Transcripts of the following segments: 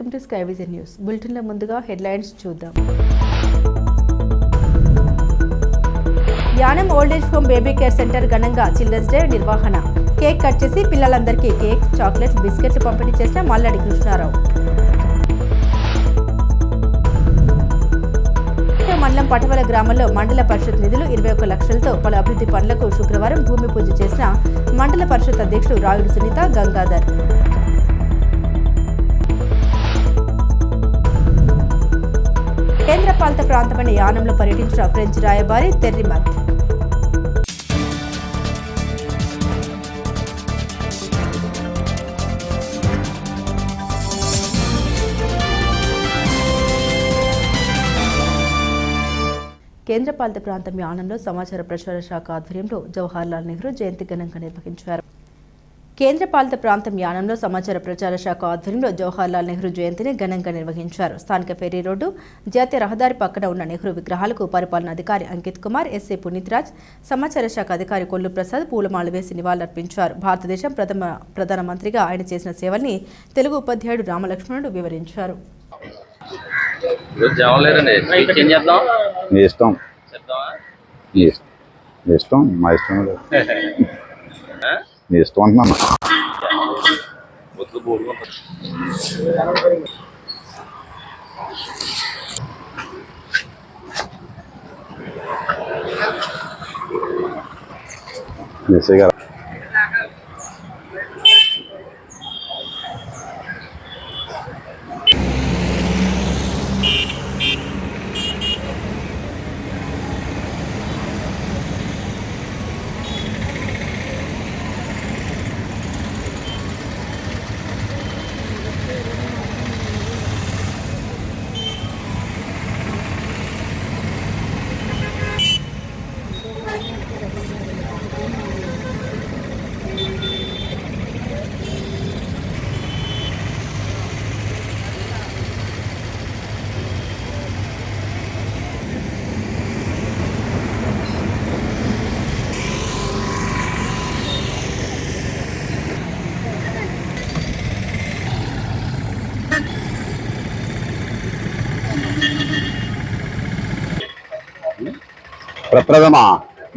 Welcome to sky vision news బులెటిన్లో ముందుగా headlines చూద్దాం. Yanam old age home baby care centre ఘనంగా చిల్డ్రన్స్ డే నిర్వహణ. కేక్ కట్ చేసి పిల్లలందరికీ కేక్, చాక్లెట్స్, బిస్కెట్లు పంపిణీ చేసిన మల్లాడి కృష్ణారావు. మండలం పటవల గ్రామంలో మండల పరిషత్ నిధులు 21 లక్షలతో పలు అభివృద్ధి పనులకు శుక్రవారం భూమి పూజ చేసిన మండల పరిషత్ అధ్యక్షుడు రాయుడు సునీత గంగాధర్. కేంద్రపాలిత ప్రాంతమైన యానంలో పర్యటించిన ఫ్రెంచ్ రాయబారి తెర్రిమత్. కేంద్రపాలిత ప్రాంతం యానంలో సమాచార ప్రసార శాఖ ఆధ్వర్యంలో జవహర్లాల్ నెహ్రూ జయంతి ఘనంగా నిర్వహించారు. కేంద్రపాలిత ప్రాంతం యానంలో సమాచార ప్రచార శాఖ ఆధ్వర్యంలో జవహర్లాల్ నెహ్రూ జయంతిని ఘనంగా నిర్వహించారు. స్థానిక ఫెర్రీ రోడ్డు, జాతీయ రహదారి పక్కన ఉన్న నెహ్రూ విగ్రహాలకు పరిపాలనా అధికారి అంకిత్ కుమార్, ఎస్ఐ పునీత్ రాజ్, సమాచార శాఖ అధికారి కొల్లు ప్రసాద్ పూలమాల వేసి నివాళులర్పించారు. భారతదేశం ప్రధానమంత్రిగా ఆయన చేసిన సేవల్ని తెలుగు ఉపాధ్యాయుడు రామలక్ష్మణుడు వివరించారు. నీ ఇష్టం అంటున్నాను. గారు ప్రప్రథమ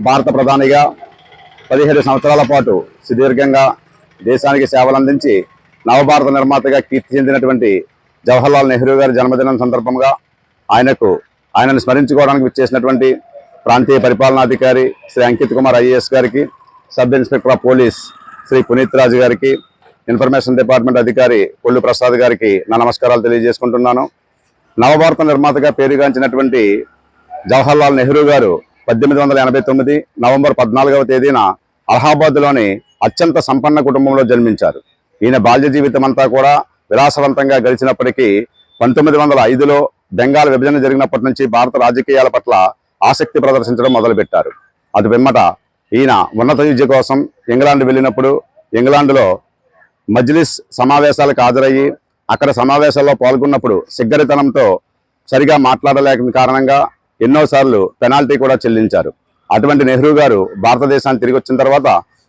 భారత ప్రధానిగా 17 సంవత్సరాల పాటు సుదీర్ఘంగా దేశానికి సేవలు అందించి నవభారత నిర్మాతగా కీర్తి చెందినటువంటి జవహర్లాల్ నెహ్రూ గారి జన్మదినం సందర్భంగా ఆయనను స్మరించుకోవడానికి విచ్చేసినటువంటి ప్రాంతీయ పరిపాలనాధికారి శ్రీ అంకిత్ కుమార్ ఐఏఎస్ గారికి, sub inspector of police Shri Puneeth Raj గారికి, ఇన్ఫర్మేషన్ డిపార్ట్మెంట్ అధికారి కొల్లు ప్రసాద్ గారికి నా నమస్కారాలు తెలియజేసుకుంటున్నాను. నవభారత నిర్మాతగా పేరుగాంచినటువంటి జవహర్లాల్ నెహ్రూ గారు 1889 నవంబర్ 14వ తేదీన అలహాబాద్లోని అత్యంత సంపన్న కుటుంబంలో జన్మించారు. ఈయన బాల్య జీవితం అంతా కూడా విలాసవంతంగా గడిచినప్పటికీ 1905లో బెంగాల్ విభజన జరిగినప్పటి నుంచి భారత రాజకీయాల పట్ల ఆసక్తి ప్రదర్శించడం మొదలుపెట్టారు. అది పిమ్మట ఈయన ఉన్నత విద్య కోసం ఇంగ్లాండ్ వెళ్ళినప్పుడు ఇంగ్లాండ్లో మజ్లిస్ సమావేశాలకు హాజరయ్యి అక్కడ సమావేశాల్లో పాల్గొన్నప్పుడు సిగ్గరితనంతో సరిగా మాట్లాడలేక కారణంగా ఎన్నోసార్లు పెనాల్టీ కూడా చెల్లించారు. అటువంటి నెహ్రూ గారు భారతదేశాన్ని తిరిగి వచ్చిన తర్వాత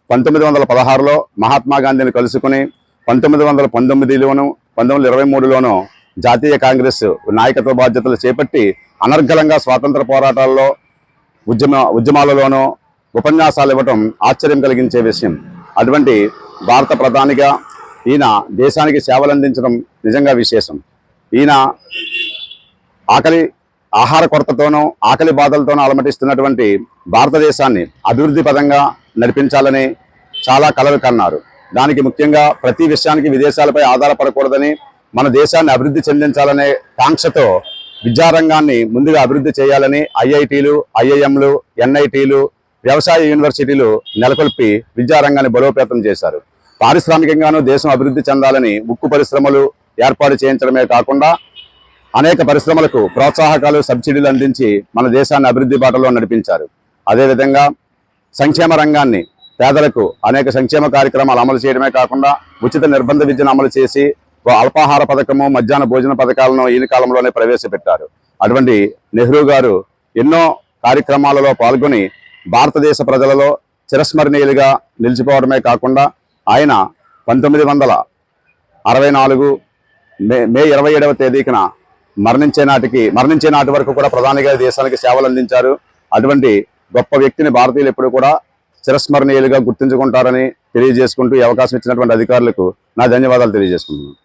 1916లో మహాత్మా గాంధీని కలుసుకుని 1919లోను 1923లోను జాతీయ కాంగ్రెస్ నాయకత్వ బాధ్యతలు చేపట్టి అనర్గళంగా స్వాతంత్ర పోరాటాల్లో ఉద్యమాలలోనూ ఉపన్యాసాలు ఇవ్వటం ఆశ్చర్యం కలిగించే విషయం. అటువంటి భారత ప్రధానిగా ఈయన దేశానికి సేవలు అందించడం నిజంగా విశేషం. ఈయన ఆహార కొరతతోనూ ఆకలి బాధలతోనూ అలమటిస్తున్నటువంటి భారతదేశాన్ని అభివృద్ధి పదంగా నడిపించాలని చాలా కలలు కన్నారు. దానికి ముఖ్యంగా ప్రతి విషయానికి విదేశాలపై ఆధారపడకూడదని మన దేశాన్ని అభివృద్ధి చెందించాలనే కాంక్షతో విద్యారంగాన్ని ముందుగా అభివృద్ధి చేయాలని ఐఐటీలు, ఐఐఎంలు, ఎన్ఐటీలు, వ్యవసాయ యూనివర్సిటీలు నెలకొల్పి విద్యారంగాన్ని బలోపేతం చేశారు. పారిశ్రామికంగానూ దేశం అభివృద్ధి చెందాలని ఉక్కు పరిశ్రమలు ఏర్పాటు చేయించడమే కాకుండా అనేక పరిశ్రమలకు ప్రోత్సాహకాలు, సబ్సిడీలు అందించి మన దేశాన్ని అభివృద్ధి బాటలో నడిపించారు. అదేవిధంగా సంక్షేమ రంగాన్ని పేదలకు అనేక సంక్షేమ కార్యక్రమాలు అమలు చేయడమే కాకుండా ఉచిత నిర్బంధ విద్యను అమలు చేసి అల్పాహార పథకము, మధ్యాహ్న భోజన పథకాలను ఈ కాలంలోనే ప్రవేశపెట్టారు. అటువంటి నెహ్రూ గారు ఎన్నో కార్యక్రమాలలో పాల్గొని భారతదేశ ప్రజలలో చిరస్మరణీయులుగా నిలిచిపోవడమే కాకుండా ఆయన 1964 మే 27వ తేదీన మరణించే నాటి వరకు కూడా ప్రధానిగా దేశానికి సేవలు అందించారు. అటువంటి గొప్ప వ్యక్తిని భారతీయులు ఎప్పుడు కూడా చిరస్మరణీయులుగా గుర్తుంచుకుంటారని తెలియజేసుకుంటూ ఈ అవకాశం ఇచ్చినటువంటి అధికారులకు నా ధన్యవాదాలు తెలియజేసుకుంటున్నాను.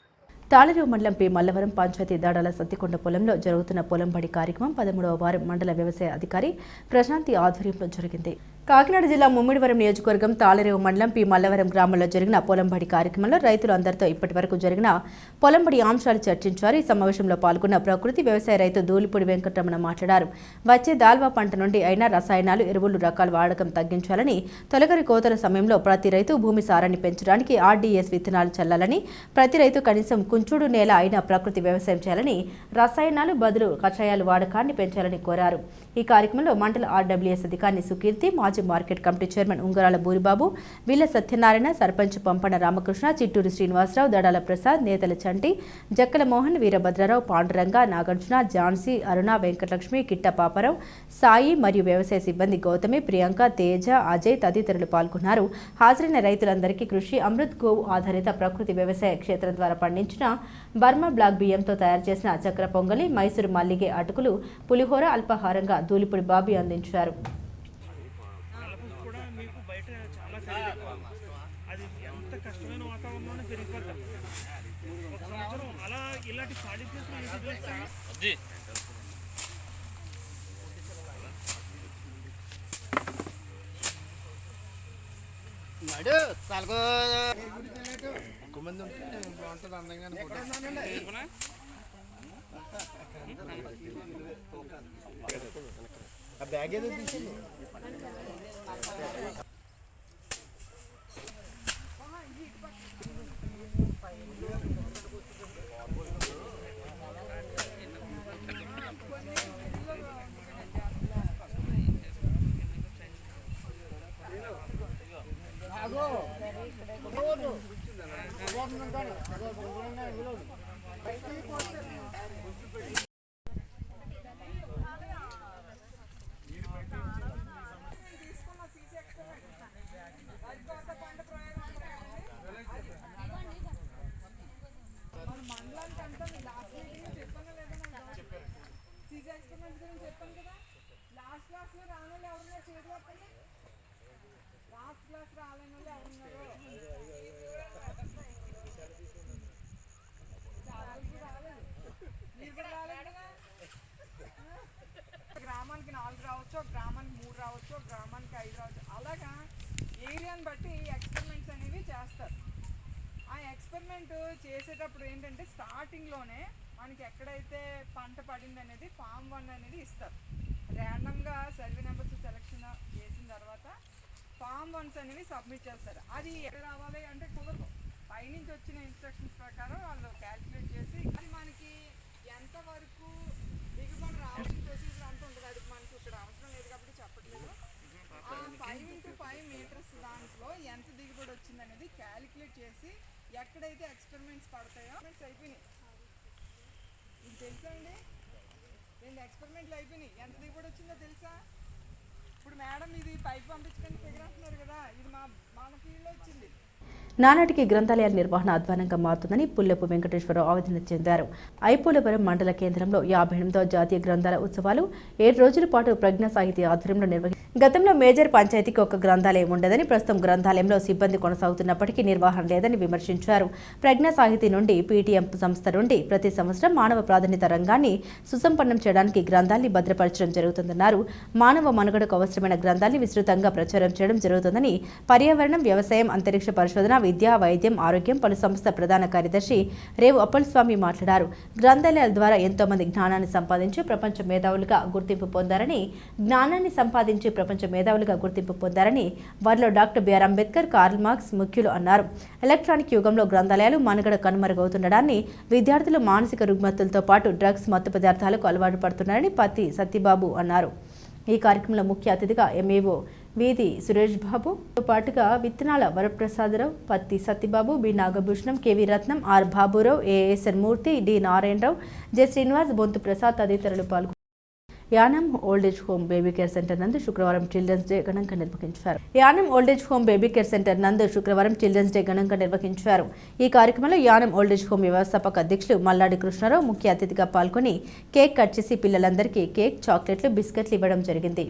తాళరేవు మండలం పి మల్లవరం పంచాయతీ దాడాల సత్తికొండ పొలంలో జరుగుతున్న పొలం బడి కార్యక్రమం 13వ వారం మండల వ్యవసాయ అధికారి ప్రశాంతి ఆధ్వర్యంలో జరిగింది. కాకినాడ జిల్లా ముమ్మిడివరం నియోజకవర్గం తాళరేవు మండలం పి మల్లవరం గ్రామంలో జరిగిన పొలంబడి కార్యక్రమంలో రైతులు అందరితో ఇప్పటి వరకు జరిగిన పొలంబడి అంశాలు చర్చించారు. ఈ సమావేశంలో పాల్గొన్న ప్రకృతి వ్యవసాయ రైతు దూలిపూడి వెంకటరమణ మాట్లాడారు. వచ్చే దాల్వా పంట నుండి అయినా రసాయనాలు, ఎరువులు రకాల వాడకం తగ్గించాలని, తొలగరి కోతల సమయంలో ప్రతి రైతు భూమి సారాన్ని పెంచడానికి RDS విత్తనాలు చల్లాలని, ప్రతి రైతు కనీసం కుంచుడు నేల అయిన ప్రకృతి వ్యవసాయం చేయాలని, రసాయనాలు బదులు కషాయాలు వాడకాన్ని పెంచాలని కోరారు. ఈ కార్యక్రమంలో మండల RWS అధికారి సుకీర్తి, మాజీ market committee chairman Ungarala Buribabu, Villa Satyanarayana, sarpanch Pampana Ramakrishna, Chitturu Srinivasarao, Dadala Prasad, Netala Chanti, Jakkala Mohan, Veerabhadrarao, Panduranga, Nagarjuna, Jhansi, అరుణ, వెంకటలక్ష్మి, కిట్ట పాపారావు, సాయి మరియు వ్యవసాయ సిబ్బంది గౌతమి, ప్రియాంక, తేజ, అజయ్ తదితరులు పాల్గొన్నారు. హాజరైన రైతులందరికీ కృషి అమృత్ గోవు ఆధారిత ప్రకృతి వ్యవసాయ క్షేత్రం ద్వారా పండించిన బర్మా బ్లాక్ బియ్యంతో తయారు చేసిన చక్ర పొంగలి, మైసూరు మల్లిగే అటుకులు, పులిహోర అల్పాహారంగా దూలిపూడి బాబీ అందించారు. అది ఎంత కష్టమైన వాతావరణంలో పెరిగిపోతారు. ఒక సంవత్సరం అలా ఇలాంటి ఖాళీ ప్లేస్లో నడు తలకు ఎక్కువ మంది ఉంటే బాగుంటుంది అందంగా ఆ బ్యాగ్ ఏదో తీసింది. గ్రామానికి 4 రావచ్చు, గ్రామానికి 3 రావచ్చు, గ్రామానికి 5 రావచ్చు. అలాగా ఏరియాని బట్టి ఎక్స్పెరిమెంట్స్ అనేవి చేస్తారు. ఆ ఎక్స్పెరిమెంట్ చేసేటప్పుడు ఏంటంటే స్టార్టింగ్లోనే మనకి ఎక్కడైతే పంట పడింది అనేది ఫామ్ 1 అనేది ఇస్తారు. ర్యాండమ్గా సర్వే నెంబర్స్ సెలెక్షన్ చేసిన తర్వాత ఫామ్ 1s అనేవి సబ్మిట్ చేస్తారు. అది ఎక్కడ రావాలి అంటే కుదరదు. పైనుంచి వచ్చిన ఇన్స్ట్రక్షన్స్ ప్రకారం వాళ్ళు క్యాల్కులేట్ చేసి అది మనకి ఎంతవరకు దిగుబడి రావాల్సిన ప్రొసీజర్ అంత ఉంటుంది. అది మనకి ఇక్కడ అవసరం లేదు కాబట్టి చెప్పట్లేదు. 5 into 5 meters దాంట్లో ఎంత దిగుబడి వచ్చింది అనేది క్యాలిక్యులేట్ చేసి ఎక్కడైతే ఎక్స్పెరిమెంట్స్ పడతాయో అయిపోయినాయి. మీకు తెలుసా అండి, 2 ఎక్స్పెరిమెంట్లు అయిపోయినాయి. ఎంత దిగుబడి వచ్చిందో తెలుసా? ఇప్పుడు మేడం ఇది పైకి పంపించడానికి ఫిగర్ అంటున్నారు కదా, ఇది మన ఫీల్డ్లో వచ్చింది. నానాటికి గ్రంథాలయాల నిర్వహణ అధ్వానంగా మారుతుందని పుల్లెపు వెంకటేశ్వరరావు ఆవేదన చెందారు. ఐపోలవరం మండల కేంద్రంలో 58వ జాతీయ గ్రంథాల ఉత్సవాలు 7 రోజుల పాటు ప్రజ్ఞా సాహితీ ఆధ్వర్యంలో గతంలో మేజర్ పంచాయతీకి ఒక గ్రంథాలయం ఉండదని, ప్రస్తుతం గ్రంథాలయంలో సిబ్బంది కొనసాగుతున్నప్పటికీ నిర్వహణ లేదని విమర్శించారు. ప్రజ్ఞా సాహితీ నుండి PTM సంస్థ నుండి ప్రతి సంవత్సరం మానవ ప్రాధాన్యత రంగాన్ని సుసంపన్నం చేయడానికి గ్రంథాన్ని భద్రపరచడం జరుగుతుందన్నారు. మానవ మనుగడకు అవసరమైన గ్రంథాన్ని విస్తృతంగా ప్రచారం చేయడం జరుగుతుందని పర్యావరణం, వ్యవసాయం, అంతరిక్ష పరిశోధన, విద్య, వైద్యం, ఆరోగ్యం పలు సంస్థ ప్రధాన కార్యదర్శి రేవు అప్పలస్వామి మాట్లాడారు. గ్రంథాలయాల ద్వారా ఎంతో మంది జ్ఞానాన్ని సంపాదించి ప్రపంచ మేధావులుగా గుర్తింపు పొందారని వారిలో doctor BR Ambedkar, Karl Marx ముఖ్యులు అన్నారు. ఎలక్ట్రానిక్ యుగంలో గ్రంథాలయాలు మనుగడ కనుమరుగవుతుండడాన్ని, విద్యార్థులు మానసిక రుగ్మతులతో పాటు డ్రగ్స్, మత్తు పదార్థాలకు అలవాటు పడుతున్నారని పత్తి సత్యబాబు అన్నారు. ఈ కార్యక్రమంలో ముఖ్య అతిథిగా MAO వీధి సురేష్ బాబుతో పాటుగా Vittanala Varaprasadarao, Patti Sathyababu, B Nagabhushanam, KV Ratnam, R Baburao, ASN Murthy, D Narayanarao, J Srinivas, Bonthu Prasad తదితరులు పాల్గొన్నారు. Yanam old age home baby care centre నందు శుక్రవారం చిల్డ్రన్స్ డే ఘనంగా నిర్వహించారు. Yanam old age home baby care centre నందు శుక్రవారం చిల్డ్రన్స్ డే ఘనంగా నిర్వహించారు. ఈ కార్యక్రమంలో యానం ఓల్డేజ్ హోమ్ వ్యవస్థాపక అధ్యక్షులు మల్లాడి కృష్ణారావు ముఖ్య అతిథిగా పాల్గొని కేక్ కట్ చేసి పిల్లలందరికీ కేక్, చాక్లెట్లు, బిస్కెట్లు ఇవ్వడం జరిగింది.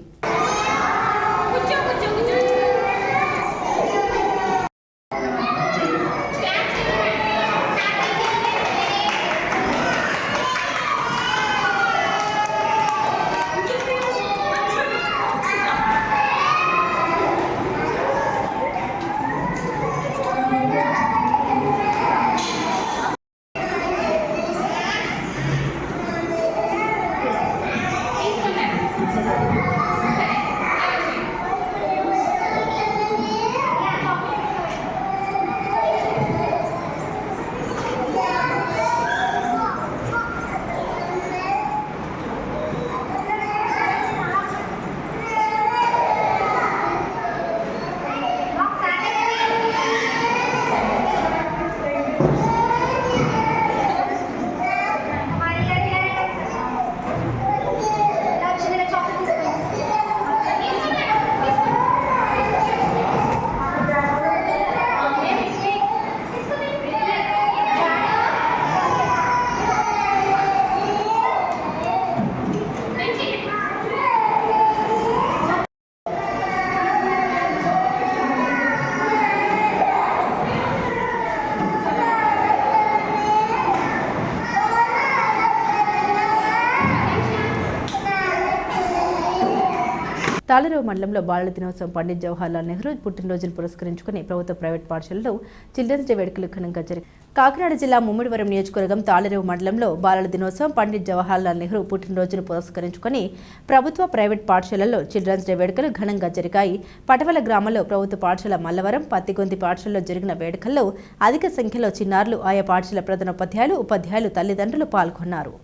తాళరేవు మండలంలో బాలల దినోత్సవం పండిత్ జవహర్లాల్ నెహ్రూ పుట్టినరోజును పురస్కరించుకుని ప్రభుత్వ ప్రైవేట్ పాఠశాలలో చిల్డ్రన్స్ డే వేడుకలు ఘనంగా జరిగాయి. కాకినాడ జిల్లా ముమ్మిడివరం నియోజకవర్గం తాళరేవు మండలంలో బాలల దినోత్సవం పండిత్ జవహర్లాల్ నెహ్రూ పుట్టినరోజును పురస్కరించుకుని ప్రభుత్వ ప్రైవేట్ పాఠశాలలో చిల్డ్రన్స్ డే వేడుకలు ఘనంగా జరిగాయి. పటవల గ్రామంలో ప్రభుత్వ పాఠశాల మల్లవరం, పత్తిగొంది పాఠశాలలో జరిగిన వేడుకల్లో అధిక సంఖ్యలో చిన్నారులు, ఆయా పాఠశాల ప్రధానోపాధ్యాయులు, ఉపాధ్యాయులు, తల్లిదండ్రులు పాల్గొన్నారు.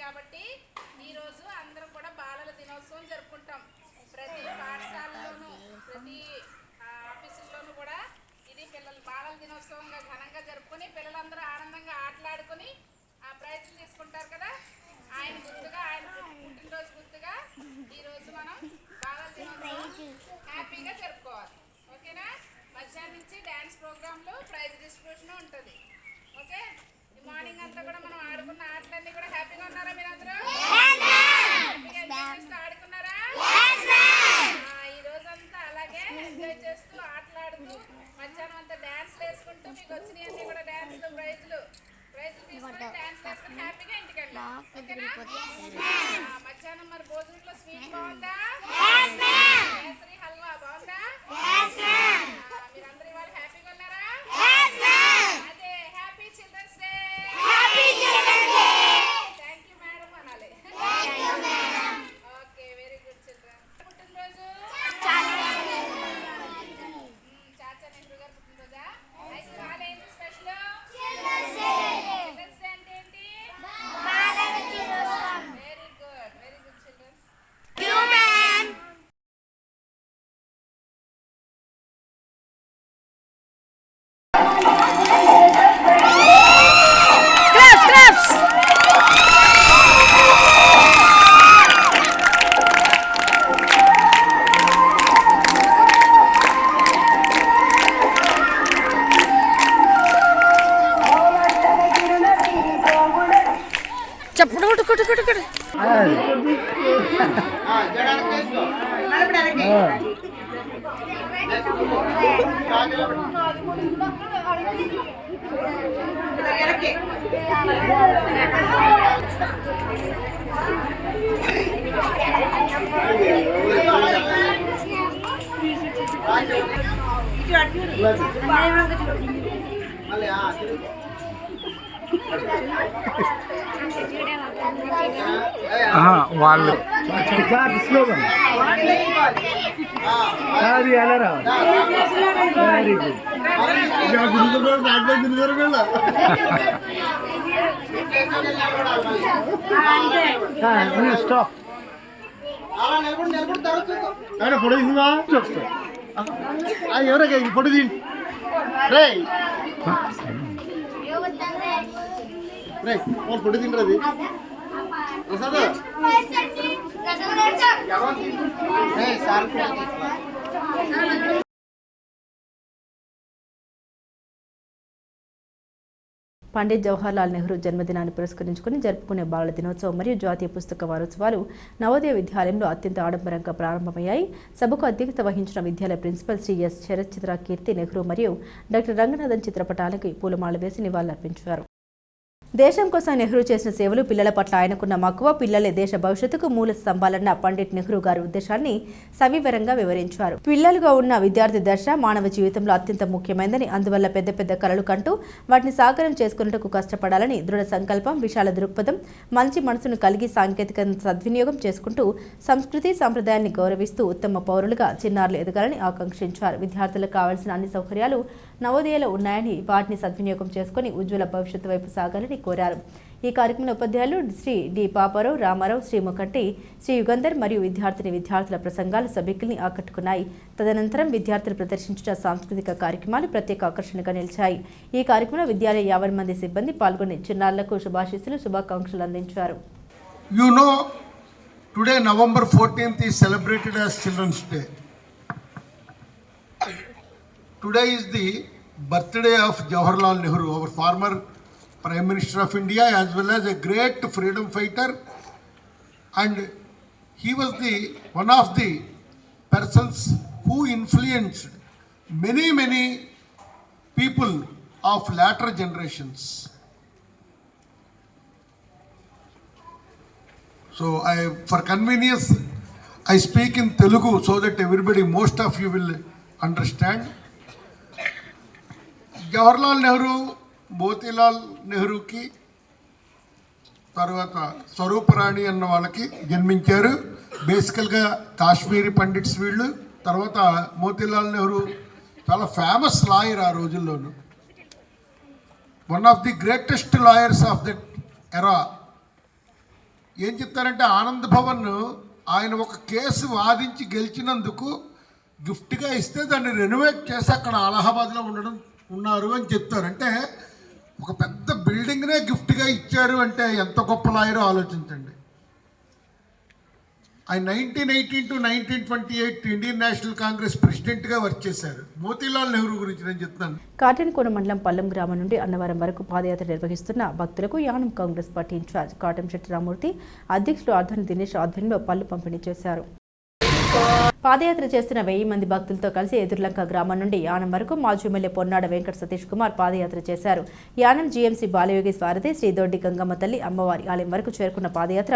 కాబట్టి ఈరోజు అందరం కూడా బాలల దినోత్సవం జరుపుకుంటాం. ప్రతి పాఠశాలలోనూ, ప్రతి ఆఫీసుల్లోనూ కూడా ఇది బాలల దినోత్సవంగా ఘనంగా జరుపుకొని పిల్లలందరూ ఆనందంగా ఆటలాడుకొని ప్రైజులు తీసుకుంటారు కదా. ఆయన గుర్తుగా, ఆయన పుట్టినరోజు గుర్తుగా ఈరోజు మనం బాలల దినోత్సవం హ్యాపీగా జరుపుకోవాలి. ఓకేనా? మధ్యాహ్నం నుంచి డ్యాన్స్ ప్రోగ్రాంలు, ప్రైజ్ డిస్ట్రిబ్యూషన్ ఉంటుంది. ఓకే, మార్నింగ్ అంతా కూడా మనం ఆడుకున్న ఆటలన్నీ కూడా హ్యాపీగా ఉన్నారా? మీరందరూ ఆడుకున్నారా? ఈ రోజంతా అలాగే ఎంజాయ్ చేస్తూ, ఆటలాడుతూ, మధ్యాహ్నం అంతా డాన్స్లు వేసుకుంటూ, మీకు వచ్చినవన్నీ కూడా డాన్స్లు, ప్రైజులు తీసుకుని డాన్స్ వేసుకుని హ్యాపీగా ఇంటికి వెళ్ళాలి. ఓకేనా? మధ్యాహ్నం మరి భోజనంలో స్వీట్ బాగుందా? కేసరి హల్వా బాగుందా? మీరందరూ ఇవాళ హ్యాపీగా ఉన్నారా? అదే happy children's day. Thank you madam అనాలి. Okay, very good children. పుట్టినరోజు చాచా నెహ్రూ గారు పుట్టినరోజా? అయితే ఇవాళ ఏంటి special? Children's day. Children's day అంటే ఏంటి? Very good, very good children. వాళ్ళు స్లోగన్ అది ఎలా రావాలి. Very good. స్టాప్. ఆయన ఫోటో తీసిందా చూస్తా ఎవరో ఈ ఫోటో తీ రే రే ఫోటో తింటది ప్రసాద్ సార్ పండిత్ జవహర్లాల్ నెహ్రూ జన్మదినాన్ని పురస్కరించుకుని జరుపుకునే బాలల దినోత్సవం మరియు జాతీయ పుస్తక వారోత్సవాలు నవోదయ విద్యాలయంలో అత్యంత ఆడంబరంగా ప్రారంభమయ్యాయి. సభకు అధ్యక్షత వహించిన విద్యాలయ ప్రిన్సిపల్ శ్రీ ఎస్ శరత్చంద్ర కీర్తి నెహ్రూ మరియు డాక్టర్ రంగనాథన్ చిత్రపటాలకి పూలమాల వేసి నివాళులర్పించారు. దేశం కోసం నెహ్రూ చేసిన సేవలు, పిల్లల పట్ల ఆయనకున్న మక్కువ, పిల్లలే దేశ భవిష్యత్తుకు మూల స్తంభాలన్న పండిట్ నెహ్రూ గారి ఉద్దేశాన్ని సవివరంగా వివరించారు. పిల్లలుగా ఉన్న విద్యార్థి దశ మానవ జీవితంలో అత్యంత ముఖ్యమైనదని, అందువల్ల పెద్ద పెద్ద కలలు కంటూ వాటిని సాకారం చేసుకున్నట్టుకు కష్టపడాలని, దృఢ సంకల్పం, విశాల దృక్పథం, మంచి మనసును కలిగి సాంకేతికతను సద్వినియోగం చేసుకుంటూ సంస్కృతి సంప్రదాయాన్ని గౌరవిస్తూ ఉత్తమ పౌరులుగా చిన్నారులు ఎదగాలని ఆకాంక్షించారు. విద్యార్థులకు కావాల్సిన అన్ని సౌకర్యాలు నవోదయలో ఉన్నాయని, వాటిని సద్వినియోగం చేసుకుని ఉజ్వల భవిష్యత్తు వైపు సాగాలని కోరారు. ఈ కార్యక్రమంలో ఉపాధ్యాయులు శ్రీ డి పాపారావు, రామారావు, శ్రీముఖంటి, శ్రీ యుగంధర్ మరియు విద్యార్థుల ప్రసంగాలు సభికుల్ని ఆకట్టుకున్నాయి. తదనంతరం విద్యార్థులు ప్రదర్శించిన సాంస్కృతిక కార్యక్రమాలు ప్రత్యేక ఆకర్షణగా నిలిచాయి. ఈ కార్యక్రమంలో విద్యాలయ 50 మంది సిబ్బంది పాల్గొని చిన్నారులకు శుభాశీస్సులు, శుభాకాంక్షలు అందించారు. You know, today November 14th is celebrated as Children's Day. Today is the birthday of Jawaharlal Nehru, our former Prime Minister of India, as well as a great freedom fighter, and he was one of the persons who influenced many people of later generations. So for convenience, I speak in Telugu so that most of you will understand. Jawaharlal Nehru, Motilal నెహ్రూకి తర్వాత స్వరూపరాణి అన్న వాళ్ళకి జన్మించారు. బేసికల్గా Kashmiri pundits వీళ్ళు. తర్వాత మోతీలాల్ నెహ్రూ చాలా famous lawyer ఆ రోజుల్లోనూ, one of the greatest lawyers of that era. ఏం చెప్తారంటే ఆనంద్ భవన్ ఆయన ఒక కేసు వాదించి గెలిచినందుకు గిఫ్ట్గా ఇస్తే దాన్ని రెనోవేట్ చేసి అక్కడ అలహాబాద్లో ఉన్నారు అని చెప్తారు. అంటే ఒక పెద్ద బిల్డింగ్నే గిఫ్ట్గా ఇచ్చారు అంటే ఎంత గొప్ప లాయరో ఆలోచించండి. ఆయన 1918 to 1928 ఇండియన్ నేషనల్ కాంగ్రెస్ ప్రెసిడెంట్గా వర్క్ చేశారు. మోతీలాల్ నెహ్రూ గురించి నేను చెప్తాను. కాటన్కోన మండలం పల్లం గ్రామం నుండి అన్నవరం వరకు పాదయాత్ర నిర్వహిస్తున్న భక్తులకు యానం కాంగ్రెస్ పార్టీ ఇన్ఛార్జ్ కాటంశెట్టి రామూర్తి, అధ్యక్షులు ఆర్ధన్ దినేష్ ఆధ్వర్యంలో పళ్ళు పంపిణీ చేశారు. పాదయాత్ర చేస్తున్న 1000 మంది భక్తులతో కలిసి ఎదుర్లంక గ్రామం నుండి యానం వరకు మాజీ ఎమ్మెల్యే పొన్నాడ వెంకట సతీష్ కుమార్ పాదయాత్ర చేశారు. యానం జీఎంసీ బాలయోగి సారథి శ్రీ దొడ్డి గంగమ్మ తల్లి అమ్మవారి ఆలయం వరకు చేరుకున్న పాదయాత్ర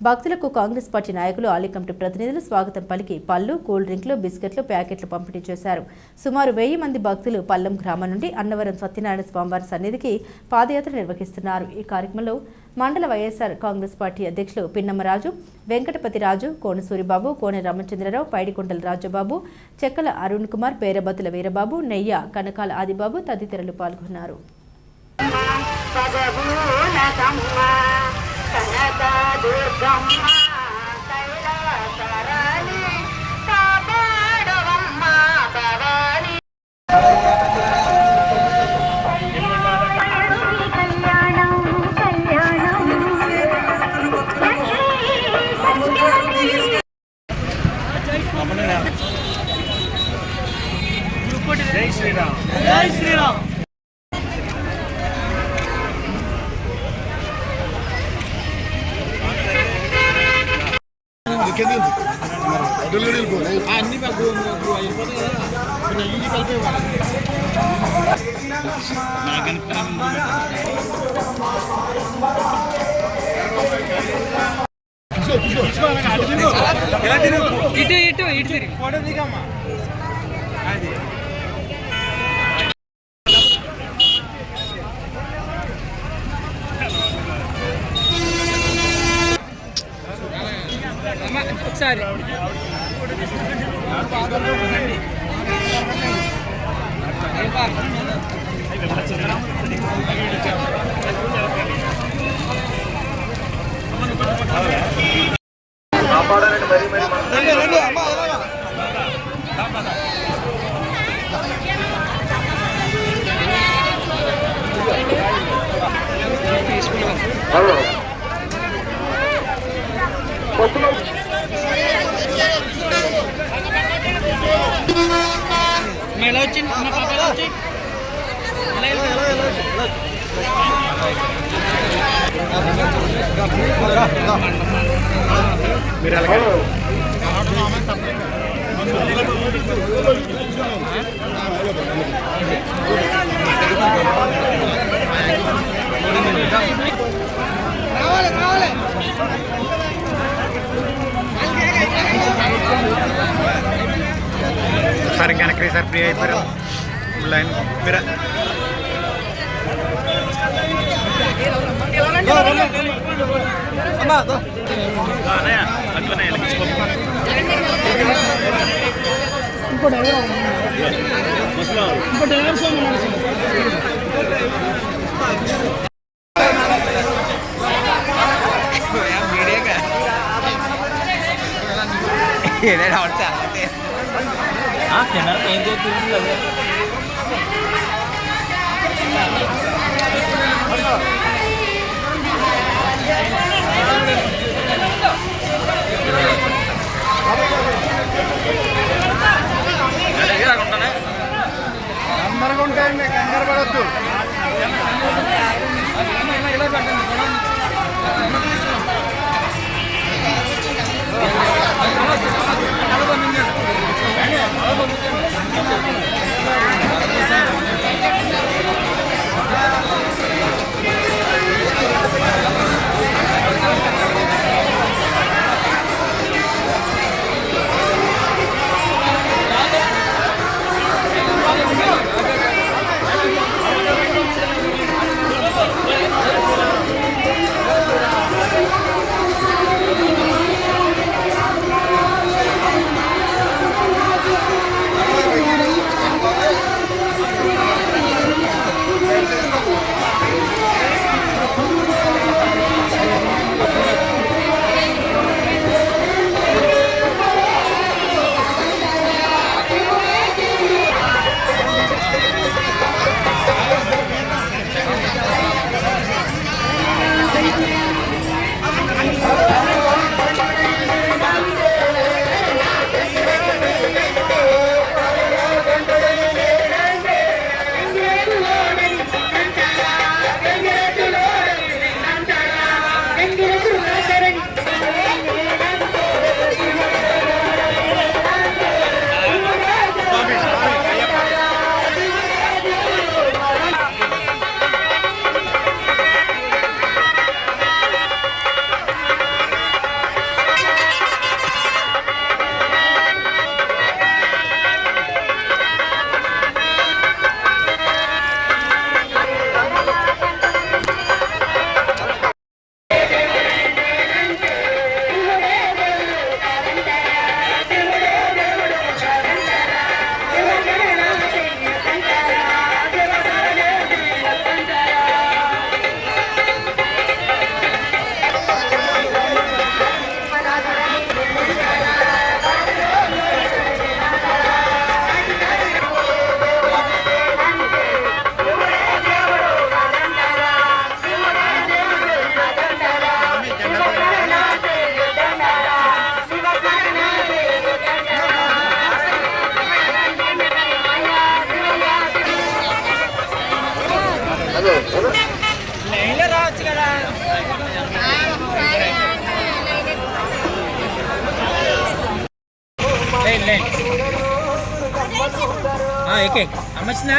భక్తులకు కాంగ్రెస్ పార్టీ నాయకులు, ఆలయ కమిటీ ప్రతినిధులు స్వాగతం పలికి పళ్ళు, కూల్ డ్రింక్లు, బిస్కెట్లు, ప్యాకెట్లు పంపిణీ చేశారు. సుమారు 1000 మంది భక్తులు పల్లం గ్రామం నుండి అన్నవరం సత్యనారాయణ స్వామివారి సన్నిధికి పాదయాత్ర నిర్వహిస్తున్నారు. ఈ కార్యక్రమంలో మండల వైఎస్ఆర్ కాంగ్రెస్ పార్టీ అధ్యక్షులు పిన్నమ్మరాజు, వెంకటపతిరాజు, కోన సూరిబాబు, కోన రామచంద్రరావు, పైడికుంటల రాజబాబు, చెక్కల అరుణ్ కుమార్, పేరబతుల వీరబాబు, నెయ్య కనకాల ఆదిబాబు తదితరులు పాల్గొన్నారు. జై శ్రీరామ్, జై శ్రీరామ్. అన్ని ఇటు ఇటు ఇటు ఫోటో దిగమ్మా. అది ఒకసారి ఒకసారి వెనక్కి సార్ ఫ్రీ అయిపోయారు లైన్ మీరు ఏదైనా ఆడతా కెమెరా ఏం చేస్తుంది అందరికీ ఉంటాయండి, కంగారు పడద్దు. అమ్మచ్చినా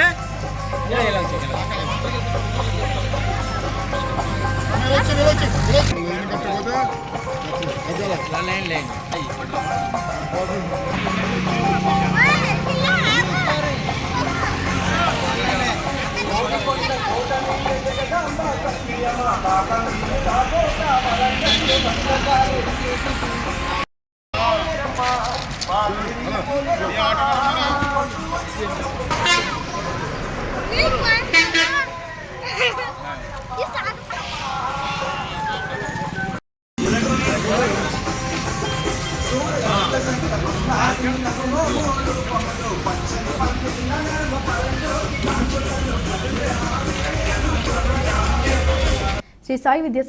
శ్రీ సాయి విద్యా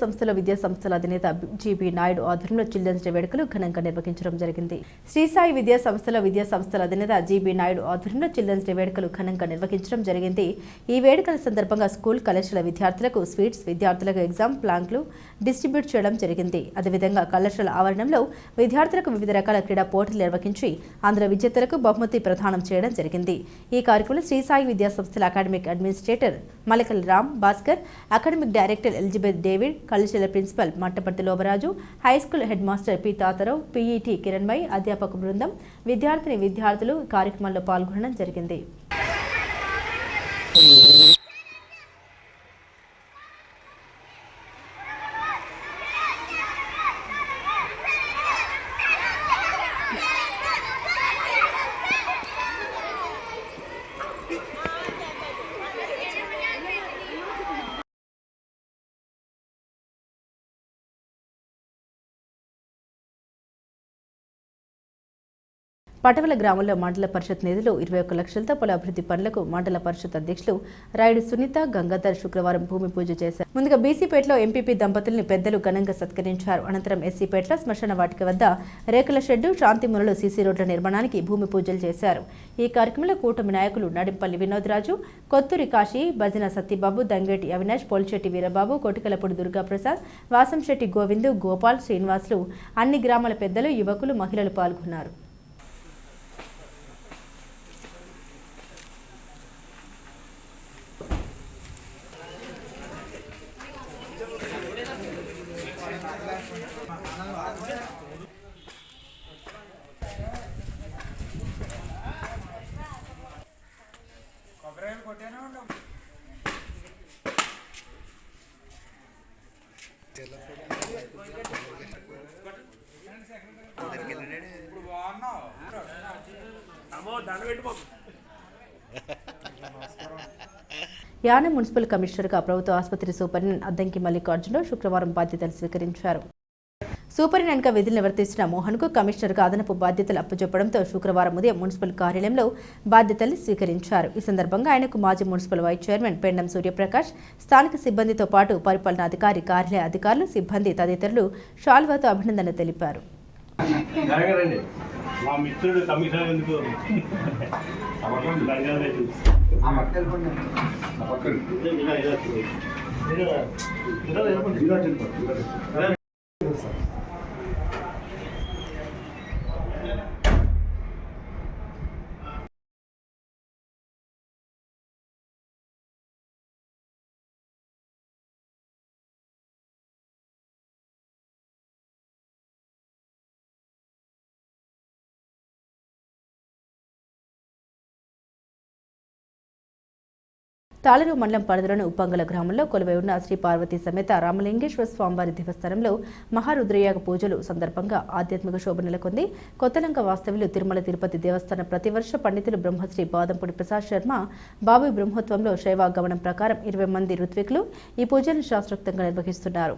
సంస్థల అధినేత జీబీ నాయుడు ఆధ్వర్యంలో చిల్డ్రన్స్ డే వేడుకలు ఘనంగా నిర్వహించడం జరిగింది. శ్రీ సాయి విద్యా సంస్థల అధినేత జీబీ నాయుడు ఆధ్వర్యంలో చిల్డ్రన్స్ డే వేడుకలు ఘనంగా నిర్వహించడం జరిగింది. ఈ వేడుకల సందర్భంగా స్కూల్ కళాశాల విద్యార్థులకు స్వీట్స్, విద్యార్థులకు ఎగ్జామ్ ప్లాంక్లు డిస్ట్రిబ్యూట్ చేయడం జరిగింది. అదేవిధంగా కళాశాల ఆవరణంలో విద్యార్థులకు వివిధ రకాల క్రీడా పోటీలు నిర్వహించి అందరు విజేతలకు బహుమతి ప్రదానం చేయడం జరిగింది. ఈ కార్యక్రమంలో శ్రీ సాయి విద్యా సంస్థల academic administrator Malakal Ram Bhaskar, academic director Elizabeth David, కళాశాల principal Mattaparthi Lobaraju, high school head master P Tatarao, PET Kiranmai, అధ్యాపక బృందం, విద్యార్థులు కార్యక్రమంలో పాల్గొనడం జరిగింది. పటవల గ్రామంలో మండల పరిషత్ నిధులు 21 లక్షలతో పలు అభివృద్ధి పనులకు మండల పరిషత్ అధ్యక్షులు రాయుడు సునీత గంగాధర్ శుక్రవారం భూమి పూజ చేశారు. ముందుగా బీసీపేటలో ఎంపీపీ దంపతుల్ని పెద్దలు ఘనంగా సత్కరించారు. అనంతరం ఎస్సీపేటలో శ్మశాన వాటిక వద్ద రేకుల షెడ్డు, శాంతిమూలలో సీసీ రోడ్ల నిర్మాణానికి భూమి పూజలు చేశారు. ఈ కార్యక్రమంలో కూటమి నాయకులు నడింపల్లి వినోద్రాజు, కొత్తూరి కాశీ, భజన సత్యబాబు, దంగేటి అవినాష్, పోల్చెట్టి వీరబాబు, కోటికలపూడి దుర్గాప్రసాద్, వాసంశెట్టి గోవిందు, గోపాల్, శ్రీనివాసులు, అన్ని గ్రామాల పెద్దలు, యువకులు, మహిళలు పాల్గొన్నారు. యానం మున్సిపల్ కమిషనర్గా ప్రభుత్వ ఆసుపత్రి సూపరింటెండెంట్ అద్దంకి మల్లికార్జునరావు శుక్రవారం బాధ్యతలు స్వీకరించారు. సూపరింటెండెంట్గా విధులు నిర్వర్తిస్తున్న మోహన్కు కమిషనర్గా అదనపు బాధ్యతలు అప్పచెప్పడంతో శుక్రవారం ఉదయం మున్సిపల్ కార్యాలయంలో బాధ్యతలు స్వీకరించారు. ఈ సందర్భంగా ఆయనకు మాజీ municipal vice chairman Pendem Suryaprakash, స్థానిక సిబ్బందితో పాటు పరిపాలనాధికారి, కార్యాలయ అధికారులు, సిబ్బంది తదితరులు షాల్వాతో అభినందనలు తెలిపారు. మా మిత్రుడు కమిషనర్ ఎందుకు తాళూరు మండలం పరిధిలోని ఉప్పంగల గ్రామంలో కొలువై ఉన్న శ్రీ పార్వతీ సమేత రామలింగేశ్వర స్వామివారి దేవస్థానంలో మహారుద్రయాగ పూజలు సందర్భంగా ఆధ్యాత్మిక శోభ నెలకొంది. కొత్తలంక వాస్తవ్యులు తిరుమల తిరుపతి దేవస్థానం ప్రతివర్ష పండితులు బ్రహ్మశ్రీ బాదంపూడి ప్రసాద్ శర్మ బాబు బ్రహ్మోత్వంలో శైవాగమనం ప్రకారం 20 మంది ఋత్వికులు ఈ పూజలను శాస్త్రోక్తంగా నిర్వహిస్తున్నారు.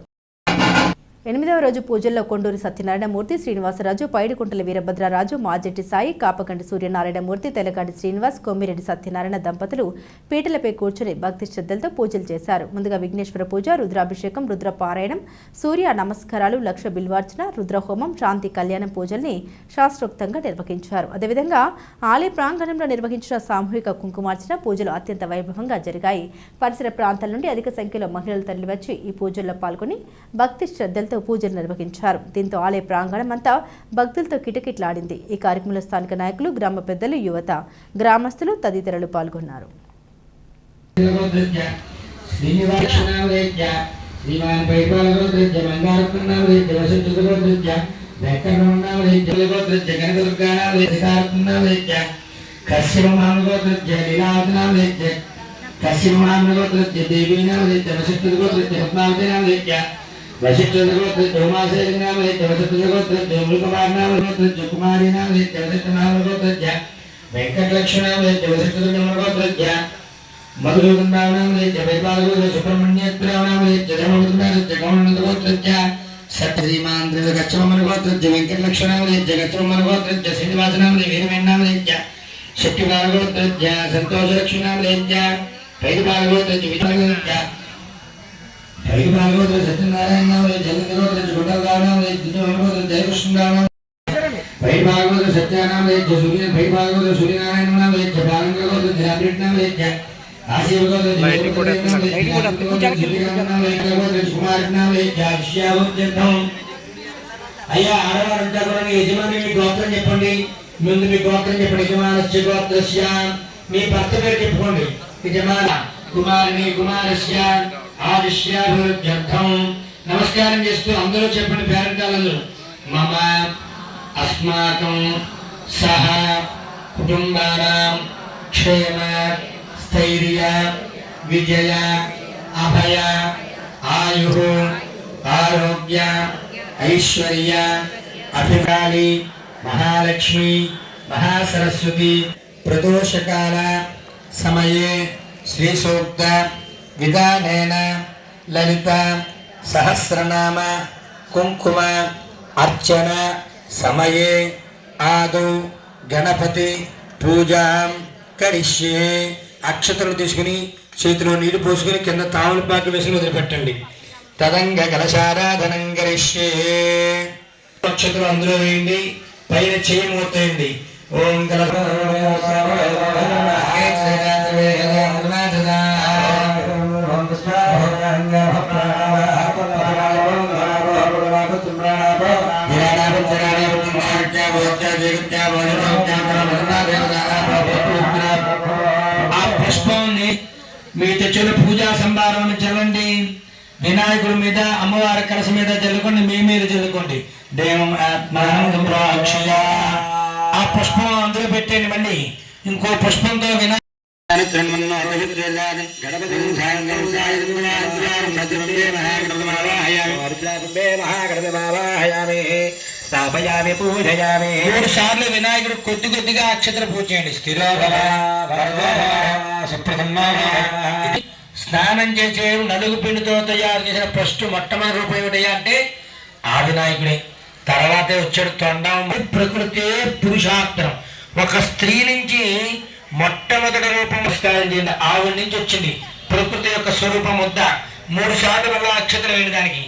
8వ రోజు పూజల్లో కొండూరి సత్యనారాయణమూర్తి, శ్రీనివాసరాజు, పైడికుంటల వీరభద్రరాజు, మాజెట్టి సాయి, కాపకంటి సూర్యనారాయణమూర్తి, తెలకాటి శ్రీనివాస్, కొమ్మిరెడ్డి సత్యనారాయణ దంపతులు పీటలపై కూర్చుని భక్తి శ్రద్ధలతో పూజలు చేశారు. ముందుగా విఘ్నేశ్వర పూజ, రుద్రాభిషేకం, రుద్రపారాయణం, సూర్య నమస్కారాలు, లక్ష బిల్వార్చన, రుద్రహోమం, శాంతి కళ్యాణం పూజల్ని శాస్త్రోక్తంగా నిర్వహించారు. అదేవిధంగా ఆలయ ప్రాంగణంలో నిర్వహించిన సామూహిక కుంకుమార్చన పూజలు అత్యంత వైభవంగా జరిగాయి. పరిసర ప్రాంతాల నుండి అధిక సంఖ్యలో మహిళలు తరలివచ్చి ఈ పూజల్లో పాల్గొని భక్తి శ్రద్ధలతో పూజలు నిర్వహించారు. దీంతో ఆలయ ప్రాంగణం అంతా భక్తులతో కిటకిటలాడింది. ఈ కార్యక్రమంలో స్థానిక నాయకులు, గ్రామ పెద్దలు, యువత, గ్రామస్తులు తదితరులు పాల్గొన్నారు. మధుసూదనామృత్య సుబ్రహ్మణ్యేత్రామృత్య श्रीमान गच्छमनगोत्रज्य वेंकटलक्ष्मणामृत्य गच्छमनगोत्रज्य श्रीनिवासनामृत्य वीरवेन्नामृत्य शक्तिपालगोत्रज्य संतोषलक्ष्मीनामृत्य पैदपालगोत्रज्य विष्णुनामृत्य पैदपालगोत्र सत्यनारायणनामृत्य जलंधरगोत्रज्य गुंडलगावनामृत्य दिनवनगोत्रज्य जयकृष्णनामृत्य पैदपालगोत्र सत्यानामृत्य पैदपालगोत्र सूर्यनारायणनामृत्य पालंगोत्रज्य रामकृष्णनामृत्य అయ్యా ఆడవారంతా కూడా మీ యజమాని మీ గోత్రం చెప్పండి. ముందు మీ గోత్రం చెప్పండి. యజమానస్య గోత్రస్య మీ భర్త పేరు చెప్పుకోండి. యజమాన కుమారిని కుమారస్య ఆదిశ్యాభివృద్ధ్యర్థం నమస్కారం చేస్తూ అందరూ చెప్పండి. పేరంటాలందరూ మమ అస్మాకం సహ కుటుంబానాం క్షేమ స్థైర్య విజయ అభయ ఆయు ఆరోగ్య ఐశ్వర్య అభికాళి మహాలక్ష్మి మహాసరస్వతి ప్రదోషకాల సమయే శ్రీ సూక్త విధానేన లలిత సహస్రనామ కుంకుమ అర్చన సమయే ఆదౌ గణపతి పూజాం కరిష్యే. అక్షతలు తీసుకుని చేతిలో నీళ్లు పోసుకుని కింద తాములు పాకు వేసుకుని వదిలిపెట్టండి. తదంగ కలశారాధనం కరిష్యే. అక్షతలు అందులో వేయండి. పైన చేయి మూర్తయింది. ఓం పుష్పాన్ని మీ తెచ్చిన పూజా సంభారం చల్లండి. వినాయకుడి మీద అమ్మవారి కలస మీద చల్లుకోండి. మీ మీద చల్లుకోండి. దేవం ఆ పుష్పం అందులో పెట్టండి. మళ్ళీ ఇంకో పుష్పంతో వినాయక మూడు సార్లు వినాయకుడు కొద్ది కొద్దిగా అక్షతలు పూజ చేయండి. స్నానం చేసే నలుగు పిండితో తయారు చేసిన ఫస్ట్ మొట్టమొదటి రూపం ఏమిటయ్యా అంటే ఆ వినాయకుడే. తర్వాతే వచ్చాడు తొండం. ప్రకృతి పురుషార్థం. ఒక స్త్రీ నుంచి మొట్టమొదటి రూపం నమస్కారం చేయండి. ఆవిడ నుంచి వచ్చింది ప్రకృతి యొక్క స్వరూపం వద్ద. మూడు సార్లు వల్ల అక్షతలు వేయడానికి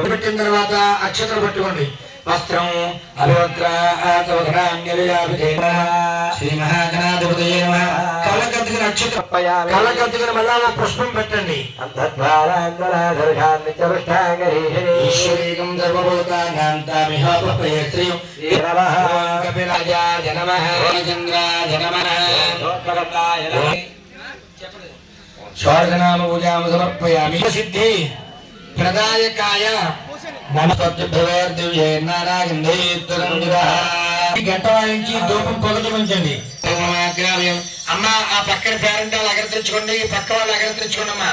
పెట్టిన తర్వాత అక్షతలు పట్టుకోండి. వస్త్రం అభివక్ర శ్రీ మహాగణాధిపతయే నమః. కళ్ళకద్దుకుని నక్షత్రం కళ్ళకద్దుకుని మళ్ళా పుష్పం పెట్టండి. ఈశ్వరీకం సర్వభూతానాం తామిహోపయత్రియం కపిరాజాయ నమః చంద్రాయ నమః షోడశనామ పూజాం సమర్పయామి. సిద్ధి ప్రదాయకాయ గంట వాయించి దూపం పొగదించండి. అమ్మ ఆ పక్కన పేరెంటాలు అగరతించుకోండి. పక్క వాళ్ళు అగరతించుకోండి. అమ్మా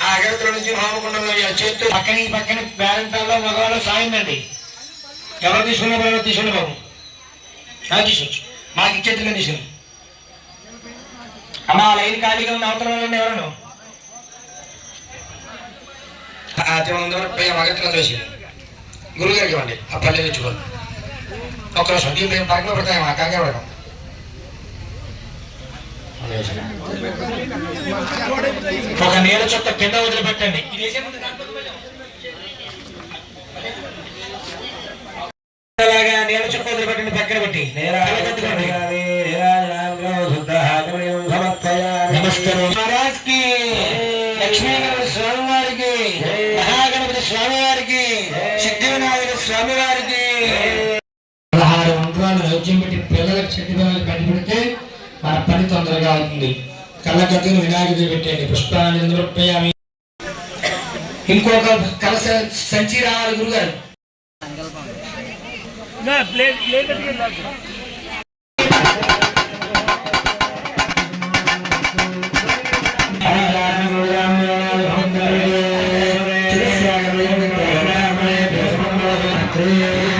ఆ అగరతుల నుంచి హోమకుండంలో చేస్తూ పక్కన పక్కన పేరెంటాల్లో మగవాళ్ళు సాయండి. ఎవరు తీసుకున్న బాబు తీసుకుని బాబు తీసుకోవచ్చు. మాకు ఇచ్చేట్టుగా తీసుకుని అమ్మ ఆ లైన్ ఖాళీగా ఉన్న అవతల ఎవరు అగరతులు వేసి గురుగారికి ఇవ్వండి. ఆ పల్లె తెచ్చుకోండి. ఒక రోజు మేము పక్కన పెడతాం. మా కాగా పెడతాం. ఒక నీళ్ళ చుక్క కింద వదిలిపెట్టండి. అలాగా నీళ్ళ చుక్క వదిలిపెట్టండి. పక్కన పెట్టి నమస్కారం. మహారాజ్కి లక్ష్మీగణపతి స్వామి వారికి మహాగణపతి స్వామి వారికి సిద్ధి వినాయకుడు స్వామి వారికి 16 మంత్రాలు నైవేద్యం పెట్టి పిల్లలకు చెట్టు పిల్లలకు కట్టిపెడితే మన పని తొందరగా అవుతుంది. కళ్ళకత్తుని వినాయకుడు పెట్టండి. పుష్పాన్ని సమర్పయామి. ఇంకొక కలస సంచి రావాలి గురుగారు. Yeah.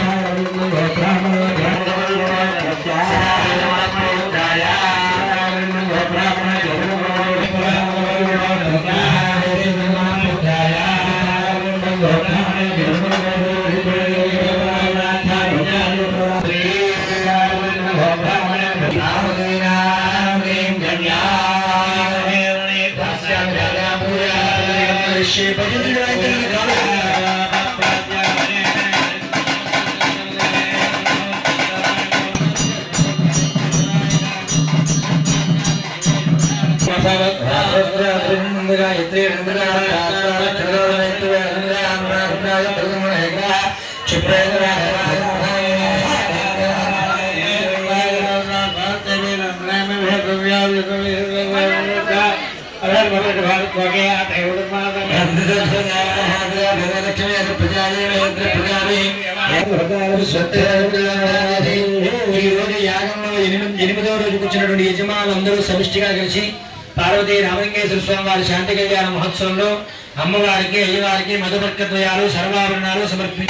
యాగంలో 8వ రోజుకు వచ్చినటువంటి యజమానులందరూ సమిష్టిగా కలిసి పార్వతీ రామలింగేశ్వర స్వామి వారి శాంతి కళ్యాణ మహోత్సవంలో అమ్మవారికి అయ్యవారికి మధుపర్కద్వయాలు సర్వాభరణాలు సమర్పి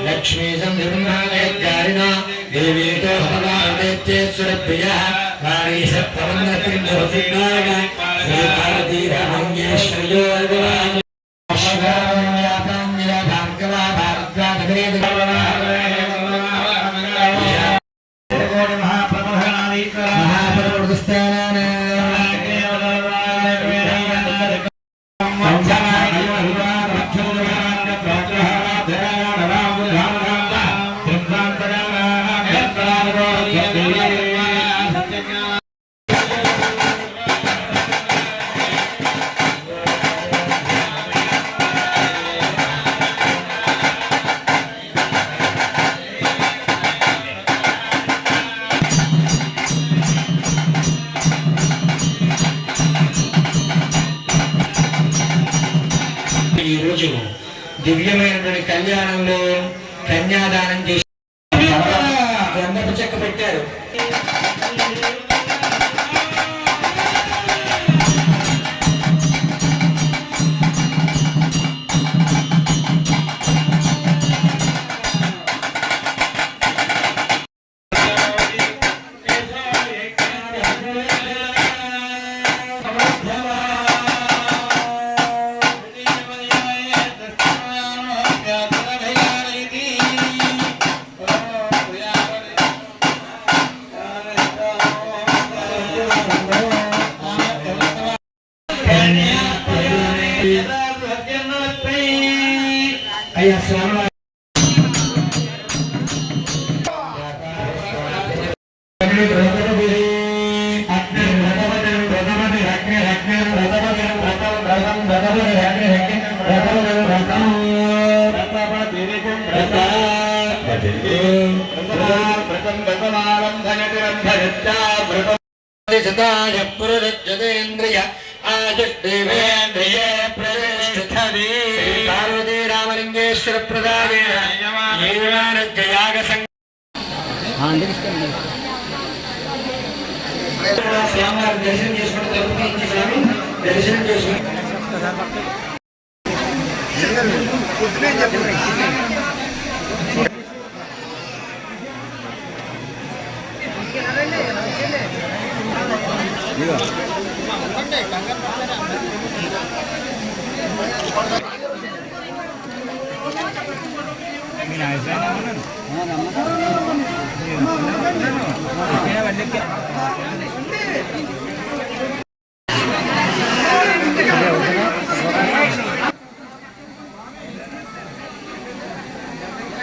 लक्ष्मी संध्यारिणा देवी तो भगवान प्रिय वाणी श्री भारती रमंगेश्वरी దివ్యమైనటువంటి కళ్యాణంలో కన్యాదానం చేసి గంధపు చెక్క పెట్టారు. రథ सदाय पुरुषजतेन्द्रिय आयुर्देवेन्द्रिये प्रतिष्ठितवे पार्वती रामलिंगेश्वर प्रदानेन येवानज्जयाग స్వామివారి దర్శనం చేసుకుని తరపున స్వామి దర్శనం చేసుకుని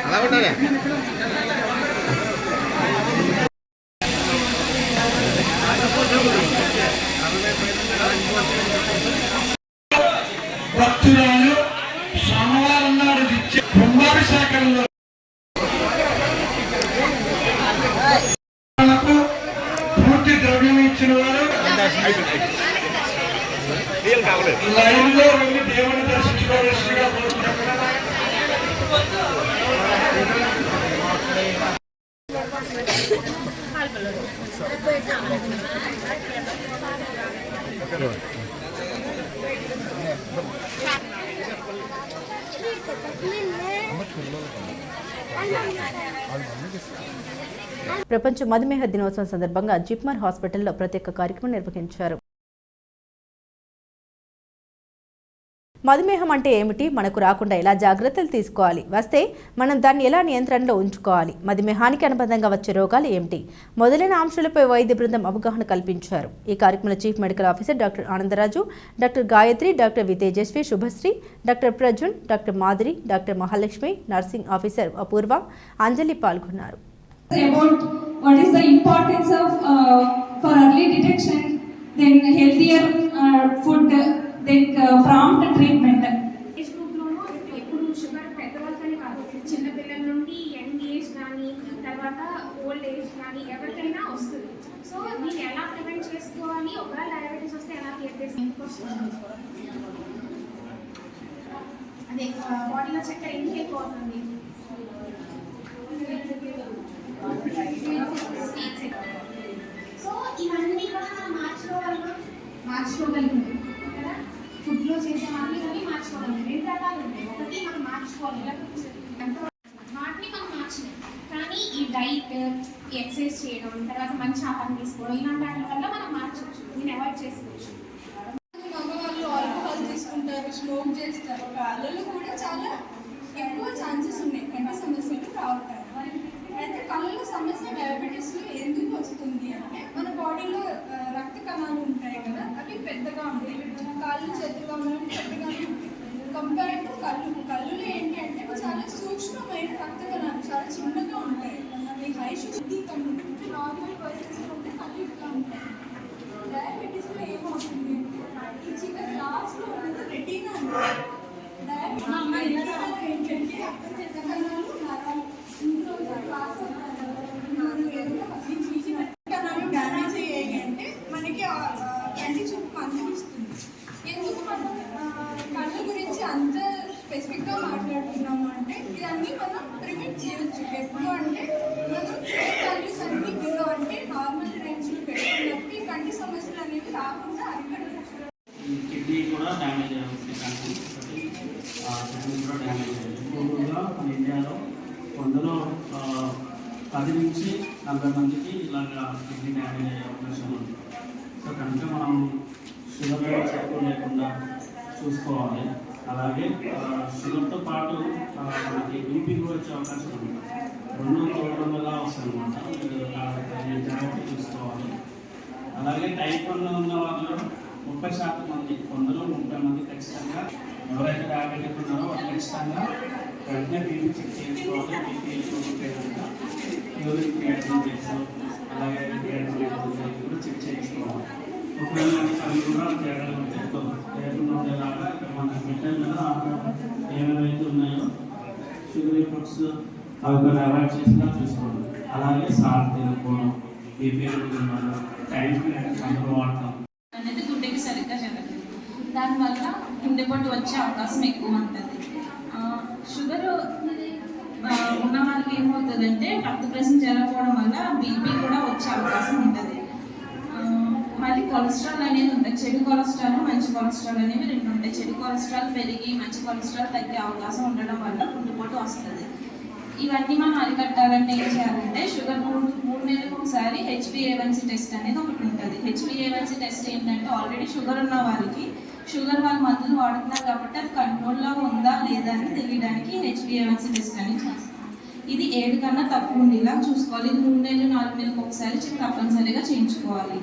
అలా ఉండాలి. భక్తురాలు సోమవారం నాడు కుంభాభిషేకంలో పూర్తి ద్రవ్యం ఇచ్చిన వారు లైన్ లో వెళ్ళి దేవుని దర్శించుకోవాల్సిందిగా కోరుకుంటున్నారు. ప్రపంచ మధుమేహ దినోత్సవం సందర్భంగా జిప్మర్ హాస్పిటల్లో ప్రత్యేక కార్యక్రమం నిర్వహించారు. మధుమేహం అంటే ఏమిటి, మనకు రాకుండా ఎలా జాగ్రత్తలు తీసుకోవాలి, వస్తే మనం దాన్ని ఎలా నియంత్రణలో ఉంచుకోవాలి, మధుమేహానికి అనుబంధంగా వచ్చే రోగాలు ఏమిటి మొదలైన అంశాలపై వైద్య బృందం అవగాహన కల్పించారు. ఈ కార్యక్రమంలో chief medical officer doctor Anandaraju, doctor Gayathri, doctor V Tejaswi, Subhasri, doctor Prajun, doctor Madhuri, doctor Mahalakshmi, nursing officer Apoorva, Anjali పాల్గొన్నారు. About what is the importance of for early detection, then healthier food, then prompt treatment. Age గ్రూప్లోనూ ఎప్పుడు షుగర్ పెద్దవాళ్ళకనే కాదు, చిన్న పిల్లల నుండి యంగ్ ఏజ్ కానీ తర్వాత old age కానీ ఎవరికైనా వస్తుంది. సో దీన్ని ఎలా ప్రివెంట్ చేసుకోవాలి, ఒకవేళ డయాబెటీస్ వస్తే ఎలా కేర్ చేసి అదే బాడీలో చక్కెర ఎందుకు ఎక్కువ అవుతుంది. సో ఇవన్నీ కూడా మనం మార్చుకోగలుగుతాం కదా. ఫుడ్లో చేసే అన్నీ మార్చుకోగలుగుతాం. రెండు రకాలు ఉంటాయి, ఒకటి మనం మార్చుకోవాలి, వాటిని మనం మార్చలేం. కానీ ఈ డైట్, ఎక్సర్సైజ్ చేయడం, తర్వాత మంచి ఆహారం తీసుకోవడం, ఇలాంటి వాటి వల్ల మనం మార్చవచ్చు, దీన్ని అవాయిడ్ చేసుకోవచ్చు. మగవాళ్ళు ఆల్కహాల్ తీసుకుంటారు, స్మోక్ చేస్తారు, వాళ్ళలో కూడా చాలా ఎక్కువ ఛాన్సెస్ ఉన్నాయి కంటి సమస్యలు రావటానికి. అయితే కళ్ళ సమస్య డయాబెటీస్లో ఎందుకు వస్తుంది అంటే మన బాడీలో రక్త కణాలు ఉంటాయి కదా, అవి పెద్దగా ఉంటాయి. కాళ్ళు చేతులు పెద్దగా ఉంటాయి కంపేర్ టు కళ్ళులో ఏంటి అంటే చాలా సూక్ష్మమైన రక్త కణాలు చాలా చిన్నగా ఉంటాయి. ఈ హై షుగర్ కళ్ళు నార్మల్ పర్సన్స్ ఉంటే కళ్ళు ఇట్లా ఉంటాయి. డయాబెటీస్లో ఏమవుతుంది అంటే ఈ చిన్న లాస్ట్లో ఉన్నది రెటీనా ఉంటుంది. ఏంటంటే రక్త కణాలు నరాలు ఇంట్లో కణాలు డ్యామేజ్ అయ్యాయి అంటే మనకి కంటి చూపు మందగిస్తుంది. ఎందుకు మనం కళ్ళ గురించి అంత స్పెసిఫిక్గా మాట్లాడుతున్నాము అంటే ఇవన్నీ మనం ప్రివెంట్ చేయొచ్చు. ఎప్పుడు అంటే మనం వాల్యూస్ అన్ని బిలో అంటే నార్మల్ రేంజ్లో పెట్టుకున్నప్పుడు ఈ కంటి సమస్యలు అనేవి రాకుండా అరికట్టవచ్చు. కిడ్నీ కూడా డ్యామేజ్ అవుతుంది, కంటి కిడ్నీ కూడా డ్యామేజ్ అయ్యింది. ఎక్కువగా మన ఇండియాలో 10 నుంచి 40 మందికి ఇలాగా కిడ్నీ డ్యామేజ్ అయ్యే అవకాశం ఉంది. సో కనుక మనం షుగర్ లెవెల్స్ ఎక్కువ లేకుండా చూసుకోవాలి. అలాగే షుగర్తో పాటు మనకి బీపీ కూడా వచ్చే అవకాశం ఉంది. రెండు తోడడం వల్ల వస్తుంది అనమాట, జాగ్రత్త చూసుకోవాలి. అలాగే టైప్ 1 ఉన్న వాళ్ళు 30% మంది, 130 మంది ఖచ్చితంగా ఎవరైతే డయాబెటిక్ ఉన్నారో వాళ్ళు ఖచ్చితంగా వెంటనే బీపీ చెక్ చేసుకోవాలి. బీపీ ఎక్కువ ఉంటే కనుక యూరిన్ క్రియేటిన్ టెస్ట్, అలాగే కూడా చెక్ చేయించుకోవాలి. ఒకవేళ అవి కూడా తేడాలు లేకుండా ఉండేలాగా మన మెటల్ మీద ఏమైతే ఉన్నాయో షుగర్ ఫుడ్స్ అవి కూడా అవాయిడ్ చేసినా చూసుకోండి. అలాగే సాల్ట్ తినకపోవడం, బీపీ ఉన్నారు, టైంకి అందరూ వాడతాం అనేది గుండెకి సరిగ్గా జరగదు. దానివల్ల గుండెపోటు వచ్చే అవకాశం ఎక్కువ ఉంటుంది. షుగర్ ఉన్న వాళ్ళకి ఏమవుతుందంటే రక్త ప్రసరణ జరగకపోవడం వల్ల బీపీ కూడా వచ్చే అవకాశం ఉంటుంది. మళ్ళీ కొలెస్ట్రాల్ అనేది ఉంటుంది. చెడు కొలెస్ట్రాల్, మంచి కొలెస్ట్రాల్ అనేవి రెండు ఉంటాయి. చెడు కొలెస్ట్రాల్ పెరిగి మంచి కొలెస్ట్రాల్ తగ్గే అవకాశం ఉండడం వల్ల గుండెపోటు వస్తుంది. ఇవన్నీ మనం అరికట్టాలంటే ఏం చేయాలంటే షుగర్ 3 నెలలకు ఒకసారి HbA1c టెస్ట్ అనేది ఒకటి ఉంటుంది. HbA1c టెస్ట్ ఏంటంటే ఆల్రెడీ షుగర్ ఉన్న వారికి షుగర్ వాళ్ళ మందులు వాడుతున్నారు కాబట్టి అది కంట్రోల్లో ఉందా లేదా అని తెలియడానికి HbA1c టెస్ట్ అనేది చేస్తాం. ఇది 7 కన్నా తక్కువ ఉండేలా చూసుకోవాలి. ఇది 3 నెలలు 4 నెలలకు ఒకసారి తప్పనిసరిగా చేయించుకోవాలి.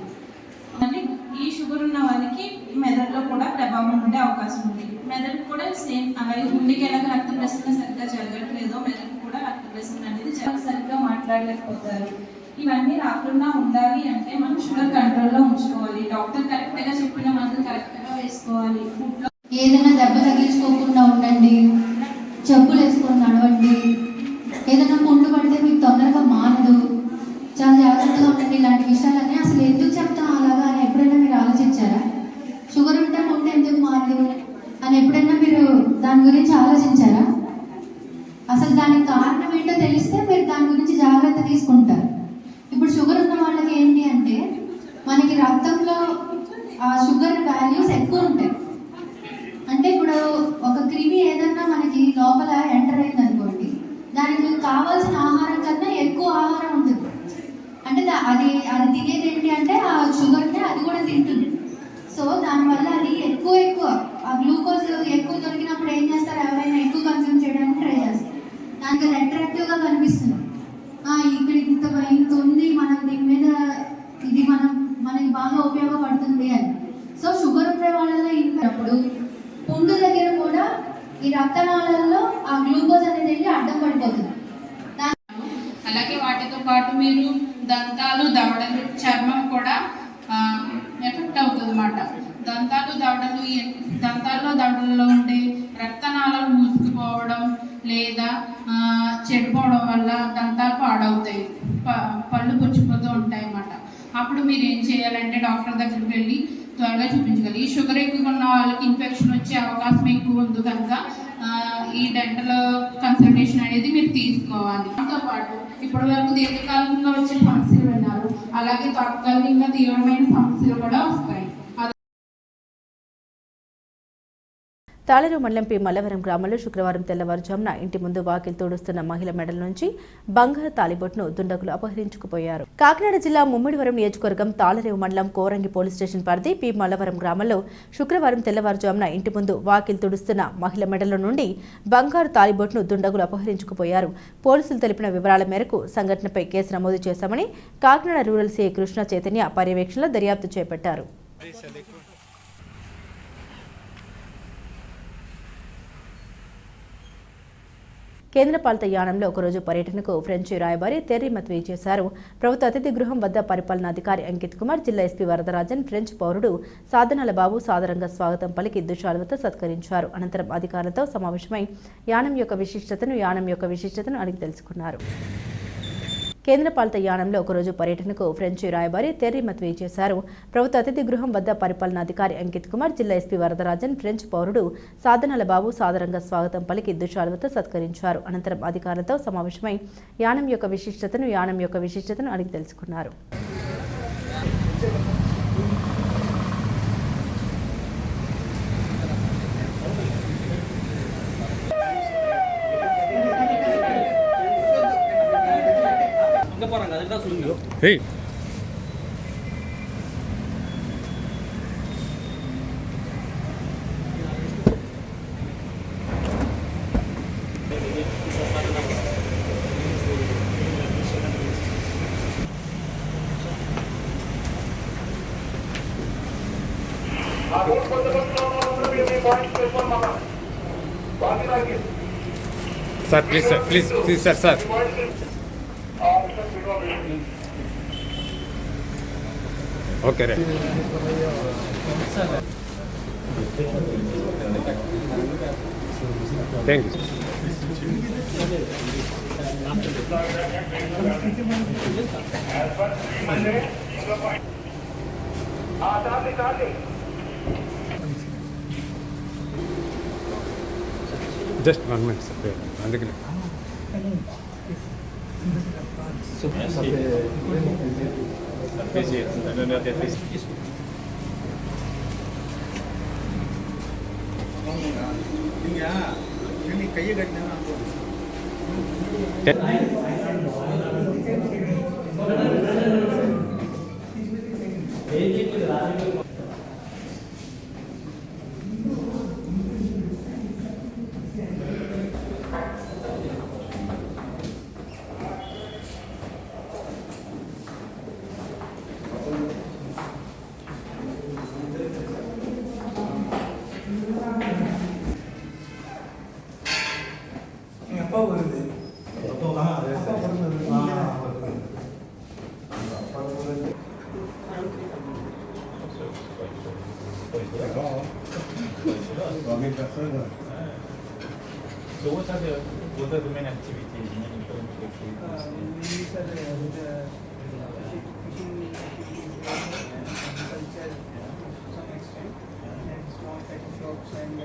మళ్ళీ ఈ షుగర్ ఉన్న వాళ్ళకి మెదడులో కూడా ప్రభావం ఉండే అవకాశం ఉంది. మెదడుకు కూడా సేమ్ అలాగే గుండెకి ఎలాగ రక్త ప్రసరణ సరిగ్గా జరగట్లేదో మెదడుకు కూడా రక్త ప్రసరణ అనేది సరిగ్గా మాట్లాడలేకపోతారు. ఇవన్నీ రాకుండా ఉండాలి అంటే మనం షుగర్ కంట్రోల్లో ఉంచుకోవాలి. డాక్టర్ కరెక్ట్గా చెప్పిన మందులు కరెక్ట్గా వేసుకోవాలి. ఫుడ్లో ఏదైనా దెబ్బ తగిలించుకోకుండా ఉండండి, చెప్పులు వేసుకొని నడవండి. ఏదైనా పుండు పడితే మీకు తొందరగా మానదు, చాలా జాగ్రత్తగా ఉండండి. ఇలాంటి విషయాలన్నీ అసలు ఎందుకు చెప్తాం అలాగా అని ఎప్పుడైనా మీరు ఆలోచించారా? షుగర్ ఉంటే పుండు ఎందుకు మారదు అని ఎప్పుడైనా మీరు దాని గురించి ఆలోచించారా? అసలు దానికి కారణం ఏంటో తెలిస్తే మీరు దాని గురించి జాగ్రత్త తీసుకుంటారు. ఇప్పుడు షుగర్ ఉన్న వాళ్ళకి ఏంటి అంటే మనకి రక్తంలో ఆ షుగర్ వాల్యూస్ ఎక్కువ ఉంటాయి. అంటే ఇప్పుడు ఒక క్రిమి ఏదన్నా మనకి లోపల ఎంటర్ అయింది అనుకోండి, దానికి కావాల్సిన ఆహారం కన్నా ఎక్కువ ఆహారం ఉంటుంది. అంటే అది తినేది ఏంటి అంటే ఆ షుగర్ని అది కూడా తింటుంది. సో దానివల్ల అది ఎక్కువ ఆ గ్లూకోజ్ ఎక్కువ దొరికినప్పుడు ఏం చేస్తారు, ఎవరైనా ఎక్కువ కన్స్యూమ్ చేయడానికి ట్రై చేస్తారు. దానికి అది అట్రాక్టివ్గా కనిపిస్తుంది. ఇక్కడ ఇంత ఉంది, మనం దీని మీద ఇది మనకి బాగా ఉపయోగపడుతుంది అని. సో షుగర్ ఉండే వాళ్ళలో ఇంకప్పుడు పుండు దగ్గర కూడా ఈ రక్తనాళాలలో ఆ గ్లూకోజ్ అనేది వెళ్ళి అడ్డం పడిపోతుంది. అలాగే వాటితో పాటు మీరు దంతాలు, దవడలు, చర్మం కూడా ఎఫెక్ట్ అవుతుంది అన్నమాట. దంతాలు, దవడలు, దంతాల్లో దవడల్లో ఉండే రక్తనాళాలు మూసుకుపోవడం లేదా చెడిపోవడం వల్ల దంతాలు పాడవుతాయి, పళ్ళు పుచ్చిపోతూ ఉంటాయి అన్నమాట. అప్పుడు మీరు ఏం చేయాలంటే డాక్టర్ దగ్గరికి వెళ్ళి త్వరగా చూపించగలరు. ఈ షుగర్ ఎక్కువ ఉన్న వాళ్ళకి ఇన్ఫెక్షన్ వచ్చే అవకాశం ఎక్కువ ఉంది కనుక ఈ డెంటల్ కన్సల్టేషన్ అనేది మీరు తీసుకోవాలి. దాంతో పాటు ఇప్పటి వరకు దీర్ఘకాలికంగా వచ్చే సమస్యలు విన్నారు, అలాగే తాత్కాలికంగా తీవ్రమైన సమస్యలు కూడా వస్తాయి. తాళేరు మండలం పి మల్లవరం గ్రామంలో శుక్రవారం తెల్లవారుజామున ఇంటి ముందు వాకిలి తోడుస్తున్న మహిళ మెడల నుంచి బంగారు తాలిబొట్టును దుండగులు అపహరించుకుపోయారు. కాకినాడ జిల్లా ముమ్మిడివరం నియోజకవర్గం తాళరేవు మండలం కోరంగి పోలీస్ స్టేషన్ పరిధి పి మల్లవరం గ్రామంలో శుక్రవారం తెల్లవారుజామున ఇంటి ముందు వాకిలి తోడుస్తున్న మహిళ మెడల నుండి బంగారు తాలిబొట్టును దుండగులు అపహరించుకుపోయారు. పోలీసులు తెలిపిన వివరాల మేరకు సంఘటనపై కేసు నమోదు చేశామని కాకినాడ రూరల్ సీఐ కృష్ణ చైతన్య పర్యవేక్షణలో దర్యాప్తు చేపట్టారు. కేంద్రపాలిత యానంలో ఒకరోజు పర్యటనకు ఫ్రెంచ్ రాయబారి తెర్రీ మత్వీ చేశారు. ప్రభుత్వ అతిథి గృహం వద్ద పరిపాలనాధికారి అంకిత్ కుమార్, జిల్లా ఎస్పీ వరదరాజన్, ఫ్రెంచ్ పౌరుడు సాధనాల బాబు సాదరంగా స్వాగతం పలికి దుశాలువతో సత్కరించారు. అనంతరం అధికారులతో సమావేశమై యానం యొక్క విశిష్టతను అడిగి తెలుసుకున్నారు. కేంద్రపాలిత యానంలో ఒకరోజు పర్యటనకు ఫ్రెంచ్ రాయబారి తెర్రీ మత్వీ చేశారు. ప్రభుత్వ అతిథి గృహం వద్ద పరిపాలనాధికారి అంకిత్ కుమార్, జిల్లా ఎస్పీ వరదరాజన్, ఫ్రెంచ్ పౌరుడు సాధనాల బాబు సాదరంగా స్వాగతం పలికి దుశాలువతో సత్కరించారు. అనంతరం అధికారులతో సమావేశమై యానం యొక్క విశిష్టతను అడిగి తెలుసుకున్నారు. Hey. Sir, please, sir. Okay, right. Thank you. Just 1 minute sir అందుకనే కయ్య కట్టినా அப்பா வருது So what are the main activities, main economic activities? These are the fishing activities, agriculture to some extent, and small petty shops and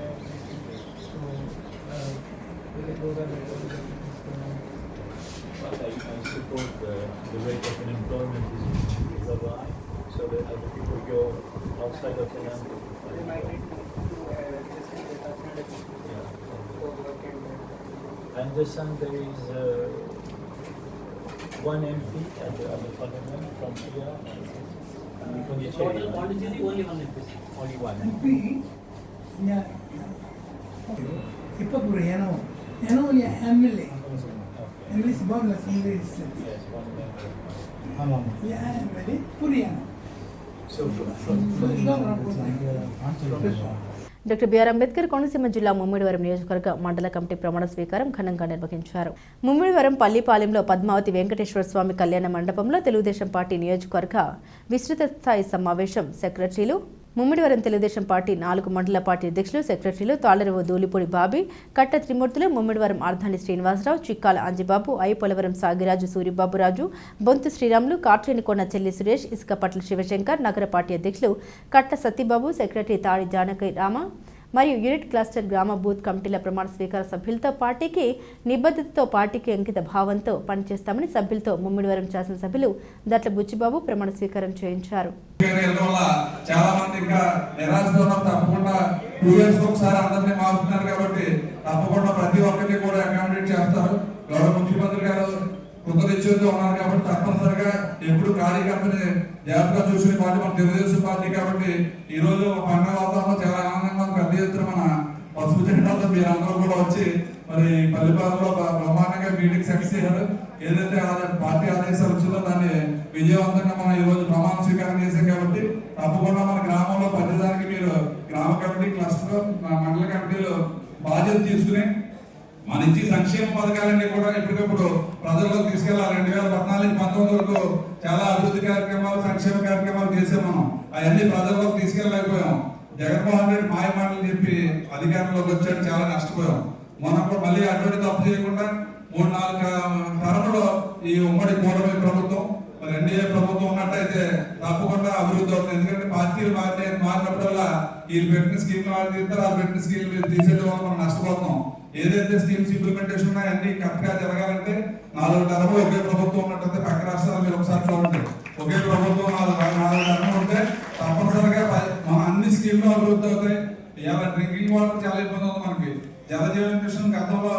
so those are the activities. But I suppose the rate of unemployment is rather high, so that other people go outside of the land. They migrate to adjacent alternatives for work and I understand there is one MP at the parliament from here. Only one MP. Only one. MP, yeah. Ipapura, MLA. MLA is born as MLA. Yes, one member. Yeah, MLA, Puriana. So from doctor BR Ambedkar Konaseema జిల్లా ముమ్మిడివరం నియోజకవర్గ మండల committee ప్రమాణ స్వీకారం ఘనంగా నిర్వహించారు. ముమ్మిడివరం పల్లిపాలెంలో పద్మావతి వెంకటేశ్వర స్వామి కళ్యాణ మండపంలో Telugu Desam party నియోజకవర్గ విస్తృత స్థాయి సమావేశం సెక్రటరీలు ముమ్మిడివరం తెలుగుదేశం పార్టీ 4 మండల పార్టీ అధ్యక్షులు సెక్రటరీలు తాళరేవు దూలిపూడి బాబీ కట్ట త్రిమూర్తులు ముమ్మిడివరం అర్ధాని శ్రీనివాసరావు చిక్కాల అంజిబాబు ఐపోలవరం సాగిరాజు సూరిబాబురాజు బొంతు శ్రీరాములు కార్చేనికొండ చెల్లి సురేష్ ఇసుకపట్ల శివశంకర్ నగర పార్టీ అధ్యక్షులు కట్ట సత్యబాబు సెక్రటరీ తాడి జానకి రామ మరియు యూనిట్ క్లస్టర్ గ్రామ బూత్ కమిటీల ప్రమాణ స్వీకార సభ్యులతో పార్టీకి నిబద్ధతతో పార్టీకి అంకిత భావంతో పనిచేస్తామని సభ్యులతో ముమ్మిడివరం శాసనసభ్యులు దట్ల బుచ్చిబాబు ప్రమాణ స్వీకారం చేయించారు. చాలా మంది ఇంకా నిరాశతో తప్పకుండా 2 years ఒకసారి అందరినీ మారుతున్నారు కాబట్టి తప్పకుండా ప్రతి ఒక్కరిని కూడా అకామిడేట్ చేస్తారు. గౌరవ ముఖ్యమంత్రి గారు కృతనిశ్చయంతో ఉన్నారు కాబట్టి తప్పనిసరిగా ఎప్పుడు కార్యకర్తని జాగ్రత్తగా చూసుకునే పార్టీ మన తెలుగుదేశం పార్టీ కాబట్టి ఈ రోజు పండుగ వాతావరణం చాలా ఆనందంగా పెద్ద ఎత్తున మన పసుపు జెండాతో మీరందరూ కూడా వచ్చి మరి పల్లిపాలలో బ్రహ్మాండంగా మీటింగ్ సక్సెస్ చేశారు. ఏదైతే పార్టీ ఆదేశాలు వచ్చిందో దాన్ని విజయవంతంగా మనం ఈ రోజు ప్రమాణ స్వీకారం చేశాం కాబట్టి తప్పకుండా మన గ్రామంలో ప్రతిదానికి మీరు గ్రామ కమిటీ క్లస్టర్ మండల కమిటీలు బాధ్యత తీసుకుని మన ఇచ్చి సంక్షేమ పథకాలన్నీ కూడా ఎప్పటికప్పుడు ప్రజల్లోకి తీసుకెళ్లాలి. 2014-19 వరకు చాలా అభివృద్ధి కార్యక్రమాలు సంక్షేమ కార్యక్రమాలు చేసాం. మనం అవన్నీ ప్రజల్లోకి తీసుకెళ్ళలేకపోయాం. జగన్మోహన్ రెడ్డి మాయ మాటలు చెప్పి అధికారంలోకి వచ్చాడు, చాలా నష్టపోయాం. మనం కూడా మళ్ళీ అటువంటి తప్పు చేయకుండా 3-4 తరములో ఈ ఉమ్మడి కూటమి ప్రభుత్వం ఎన్డీఏ ప్రభుత్వం ఉన్నట్టయితే తప్పకుండా అభివృద్ధి అవుతుంది. ఎందుకంటే పార్టీలు మారినప్పుడల్లా వీళ్ళు పెట్టిన స్కీమ్ వాళ్ళు తీస్తారు, వాళ్ళు పెట్టిన స్కీమ్ తీసేయడం వల్ల మనం నష్టపోతున్నాం. ఏదైతే స్కీమ్స్ ఇంప్లిమెంటేషన్ ఉన్నాయో అన్ని కరెక్ట్గా జరగాలంటే 4 తరములు ఒకే ప్రభుత్వం ఉన్నట్టయితే పక్క రాష్ట్రాలు మీరు ఒకసారి చూడండి. ఒకే ప్రభుత్వం 4 తరములు ఉంటే తప్పనిసరిగా మన అన్ని స్కీమ్లు అభివృద్ధి అవుతాయి. ఇలా డ్రింకింగ్ వాటర్ చాలా ఇబ్బంది ఉంది మనకి. జలజీవన్ మిషన్ గతంలో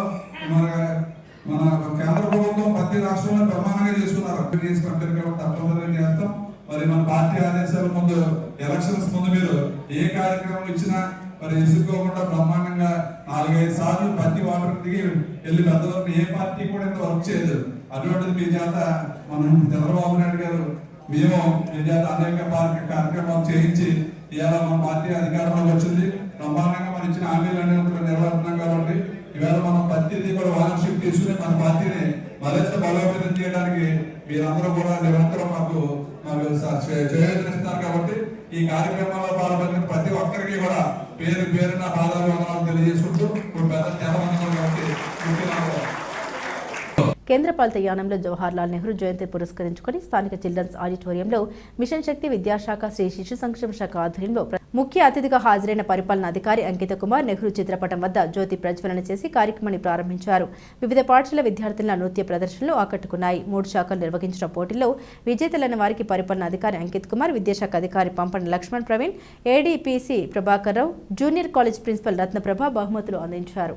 మన కేంద్ర ప్రభుత్వం ప్రతి రాష్ట్రంలో ప్రమాణంగా చేసుకున్నారు. తప్పనిసరిగా చేస్తాం. మరి మన పార్టీ ఆదేశాల ముందు ఎలక్షన్స్ ముందు మీరు ఏ కార్యక్రమం ఇచ్చినా మరి ఎసుక్కోకుండా బ్రహ్మాండంగా 4-5 సార్లు ప్రతి వాటర్ దిగి వెళ్ళి పెద్దవారు ఏ పార్టీ కూడా ఇంత వర్క్ చేయలేదు. అటువంటిది మీ చేత మనం చంద్రబాబు నాయుడు గారు మేము మీ చేత అనేక కార్యక్రమాలు చేయించి ఇవాళ మన పార్టీ అధికారంలోకి వచ్చింది. బ్రహ్మాండంగా మనం ఇచ్చిన హామీలన్నీ నిర్వహిస్తున్నాం కాబట్టి ఈవేళ మనం ప్రతిదీ కూడా ఓనర్షిప్ తీసుకుని మన పార్టీని మరింత బలోపేతం చేయడానికి మీరందరూ కూడా నిరంతరం మాకు చేయూతనిస్తున్నారు. కాబట్టి ఈ కార్యక్రమంలో పాల్గొన్న ప్రతి ఒక్కరికి కూడా పేరున పాదాభివందనాలు తెలియజేసుకుంటూ ఇప్పుడు పెద్ద చాలా మంది కాబట్టి కేంద్రపాలిత యానంలో జవహర్లాల్ నెహ్రూ జయంతి పురస్కరించుకుని స్థానిక చిల్డ్రన్స్ ఆడిటోరియంలో మిషన్ శక్తి విద్యాశాఖ శ్రీ శిశు సంక్షేమ శాఖ ఆధ్వర్యంలో ముఖ్య అతిథిగా హాజరైన పరిపాలనా అధికారి అంకిత కుమార్ నెహ్రూ చిత్రపటం వద్ద జ్యోతి ప్రజ్వలన చేసి కార్యక్రమాన్ని ప్రారంభించారు. వివిధ పాఠశాల విద్యార్థుల నృత్య ప్రదర్శనలు ఆకట్టుకున్నాయి. 3 శాఖలు నిర్వహించిన పోటీల్లో విజేతలైన వారికి పరిపాలనా అధికారి అంకిత్ కుమార్, విద్యాశాఖ అధికారి Pampana Laxman Praveen, ఏడీపీసీ Prabhakar Rao, junior college principal Ratnaprabha బహుమతులు అందించారు.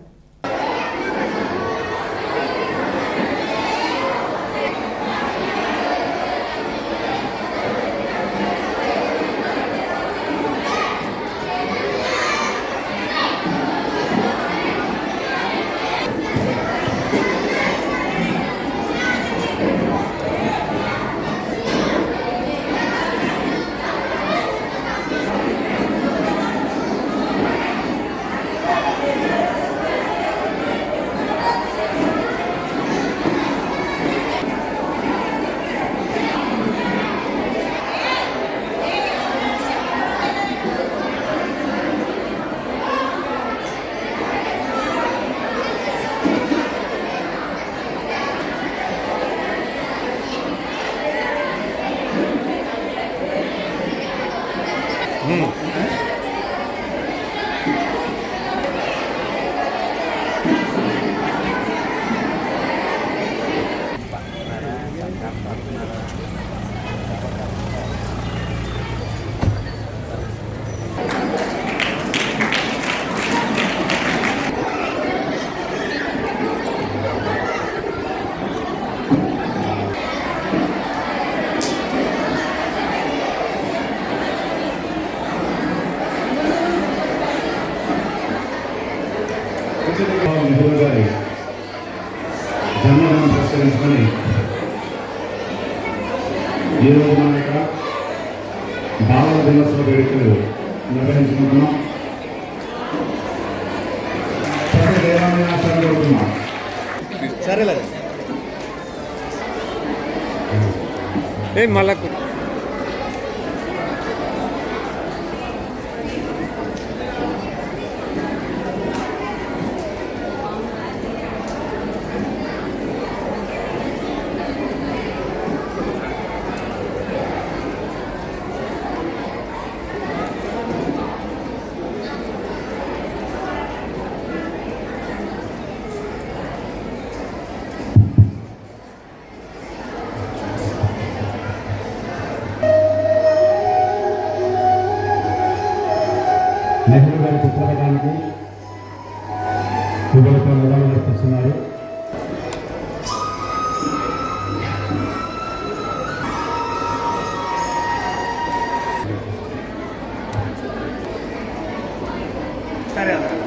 నెహ్రూ గారి జన్మదినం పురస్కరించుకొని ఈరోజు మన ఇక్కడ బాలల దినోత్సవ వేడుకలు నిర్వహించుకుంటున్నాం. ప్రతి దేవాలయాన్ని కోరుతున్నాం. సరేలే మళ్ళా నెహ్రూ గారి చిత్రపటానికి పువ్వులతో నివాళులు అర్పిస్తున్నారు. National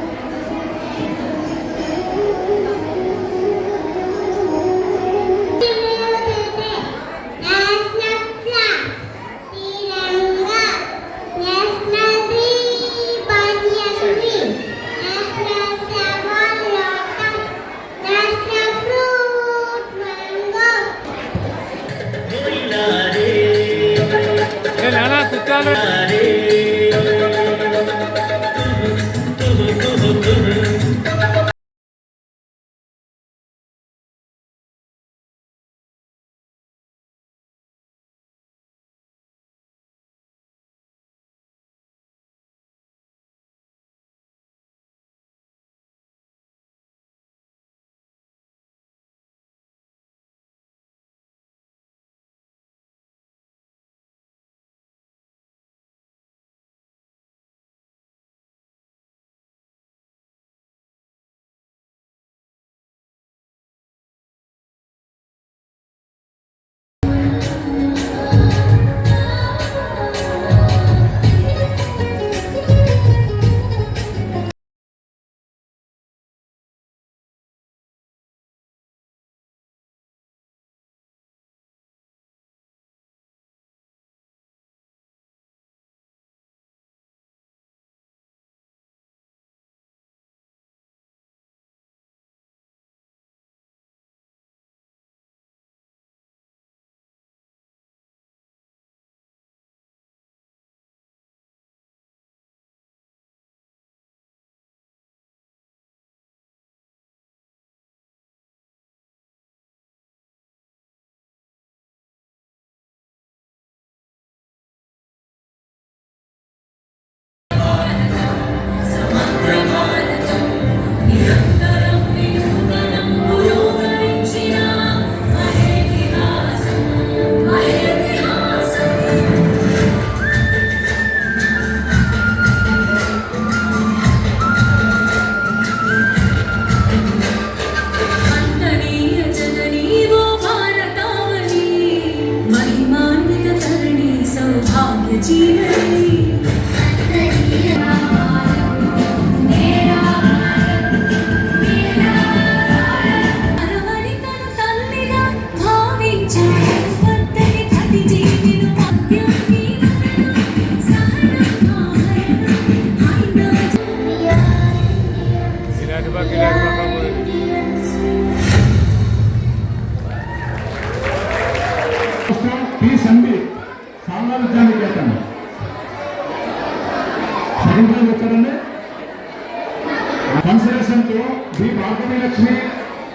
విద్యానికేతన్ సెకండ్ ప్రైజ్ వచ్చారండి. Consideration to be Bharathi Lakshmi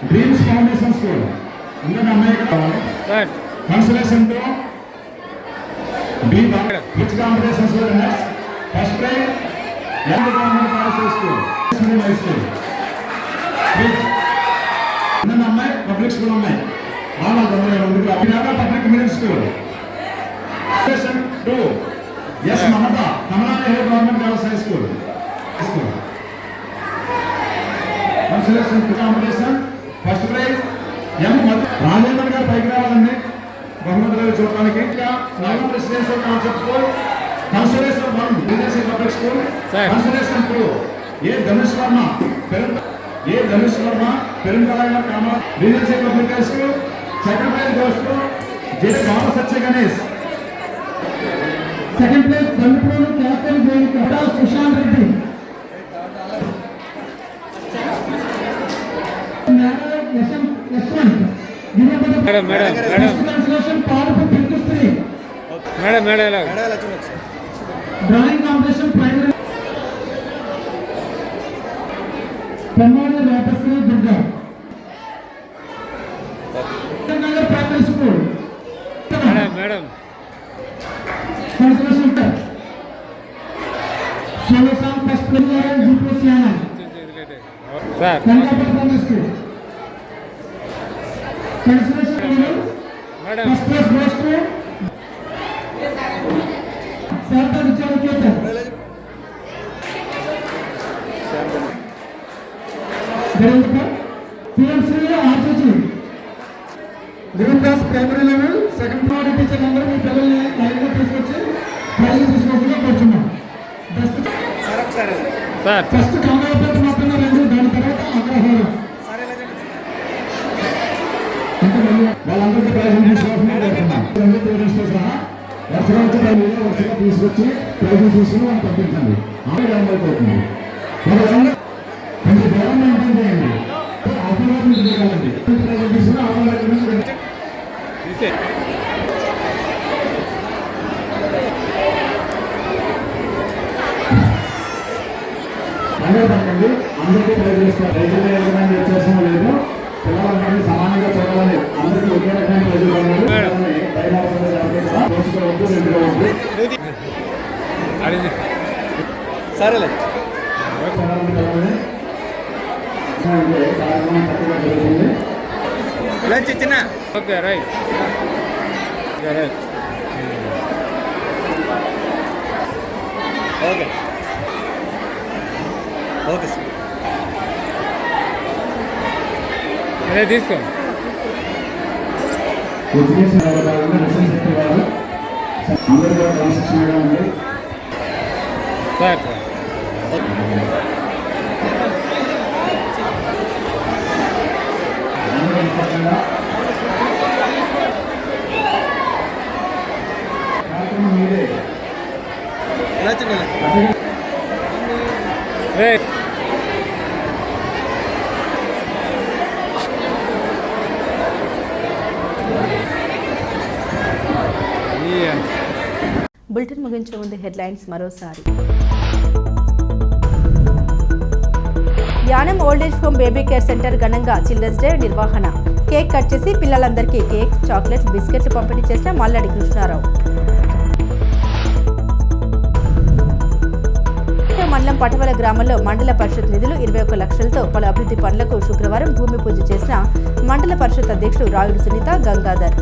dreams foundation school అందరినీ అమ్మాయి కావాలి. Consideration to be which competition school first prize government college school high school అమ్మాయి పబ్లిక్ స్కూల్ అమ్మాయి public middle school. Two. Yes, Mamata. Kamala Nehru Government Girls High School. Consolation competition. First prize. M. Rajendra గారు పైకి రావాలండి బహుమతులు చూడడానికి. నగరం residential concept school. Consolation 1 leadership public school. Consolation 2 A Dhanush Varma పెరుంతలాగ కామ leadership public school. Second prize goes to J Rama Satya Ganesh. Second place Bandipuru captain Jainika Sushanth Reddy. Drawing competition primary పెమ్మోడి రేపశ్రీ Durga primary school. Consolation Cup. Solution first player and Juprosiana. Sir. Kanapur Primary School. Consolation winner. First place goes to Sarta Vicharaketa. Then PMC RCG. Green primary level second priority teacher number మీ పిల్లల్ని లైన్లో తీసుకొచ్చి praise తీసుకోకుండా కూర్చున్నాం. First Congress మాత్రమే రెండు దాని తర్వాత అగ్రహారం వాళ్ళందరికీ ప్రైజ్ తీసుకోవాల్సిన సహా వరుసగా వచ్చి వరుసగా తీసుకొచ్చి ప్రైజ్ తీసుకుని వాళ్ళు పంపించండి. ఆమె అయిపోతుంది. కొంచెం దూరం మెయింటైన్ చేయండి. ఆశీర్వాదం చేయాలండి. ప్రైజ్ తీసుకుని ఆశీర్వాదం అందరికండి అందరికీ ప్రైజ్ చేస్తారు. రైతులు ఏ రకమైన వ్యత్యాసం లేదు. పిల్లలందరినీ సమానంగా చూడాలని అందరికీ ఒకే రకమైన ప్రైజులు సరేలే కార్యక్రమం చక్కగా జరుగుతుంది. చిన్న okay right okay okay sir అదే తీసుకో. ఎడ్యుకేషన్ వారు అందరూ కూడా క్రమశిక్షణగా ఉంది సార్. మీరే బులెటిన్ ముగించే ముందు హెడ్లైన్స్ మరోసారి. Yanam old age home baby care centre ఘనంగా చిల్డ్రన్స్ డే నిర్వహణ. కేక్ కట్ చేసి పిల్లలందరికీ కేక్, చాక్లెట్స్, బిస్కెట్లు పంపిణీ చేసిన మల్లడి కృష్ణారావు. మండలం పటవల గ్రామంలో మండల పరిషత్ నిధులు 21 లక్షలతో పలు అభివృద్ధి పనులకు శుక్రవారం భూమి పూజ చేసిన మండల పరిషత్ అధ్యక్షుడు రాయుడు సునీత గంగాధర్.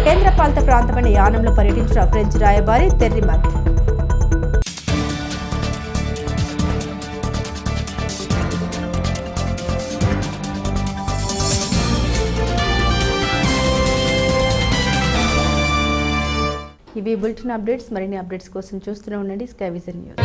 కేంద్రపాలిత ప్రాంతమైన యానంలో పర్యటించిన ఫ్రెంచ్ రాయబారి తెర్రిమత్. ఇవి బులెటిన్ అప్డేట్స్. మరిన్ని అప్డేట్స్ కోసం చూస్తూనే ఉండండి స్కై విజన్ న్యూస్.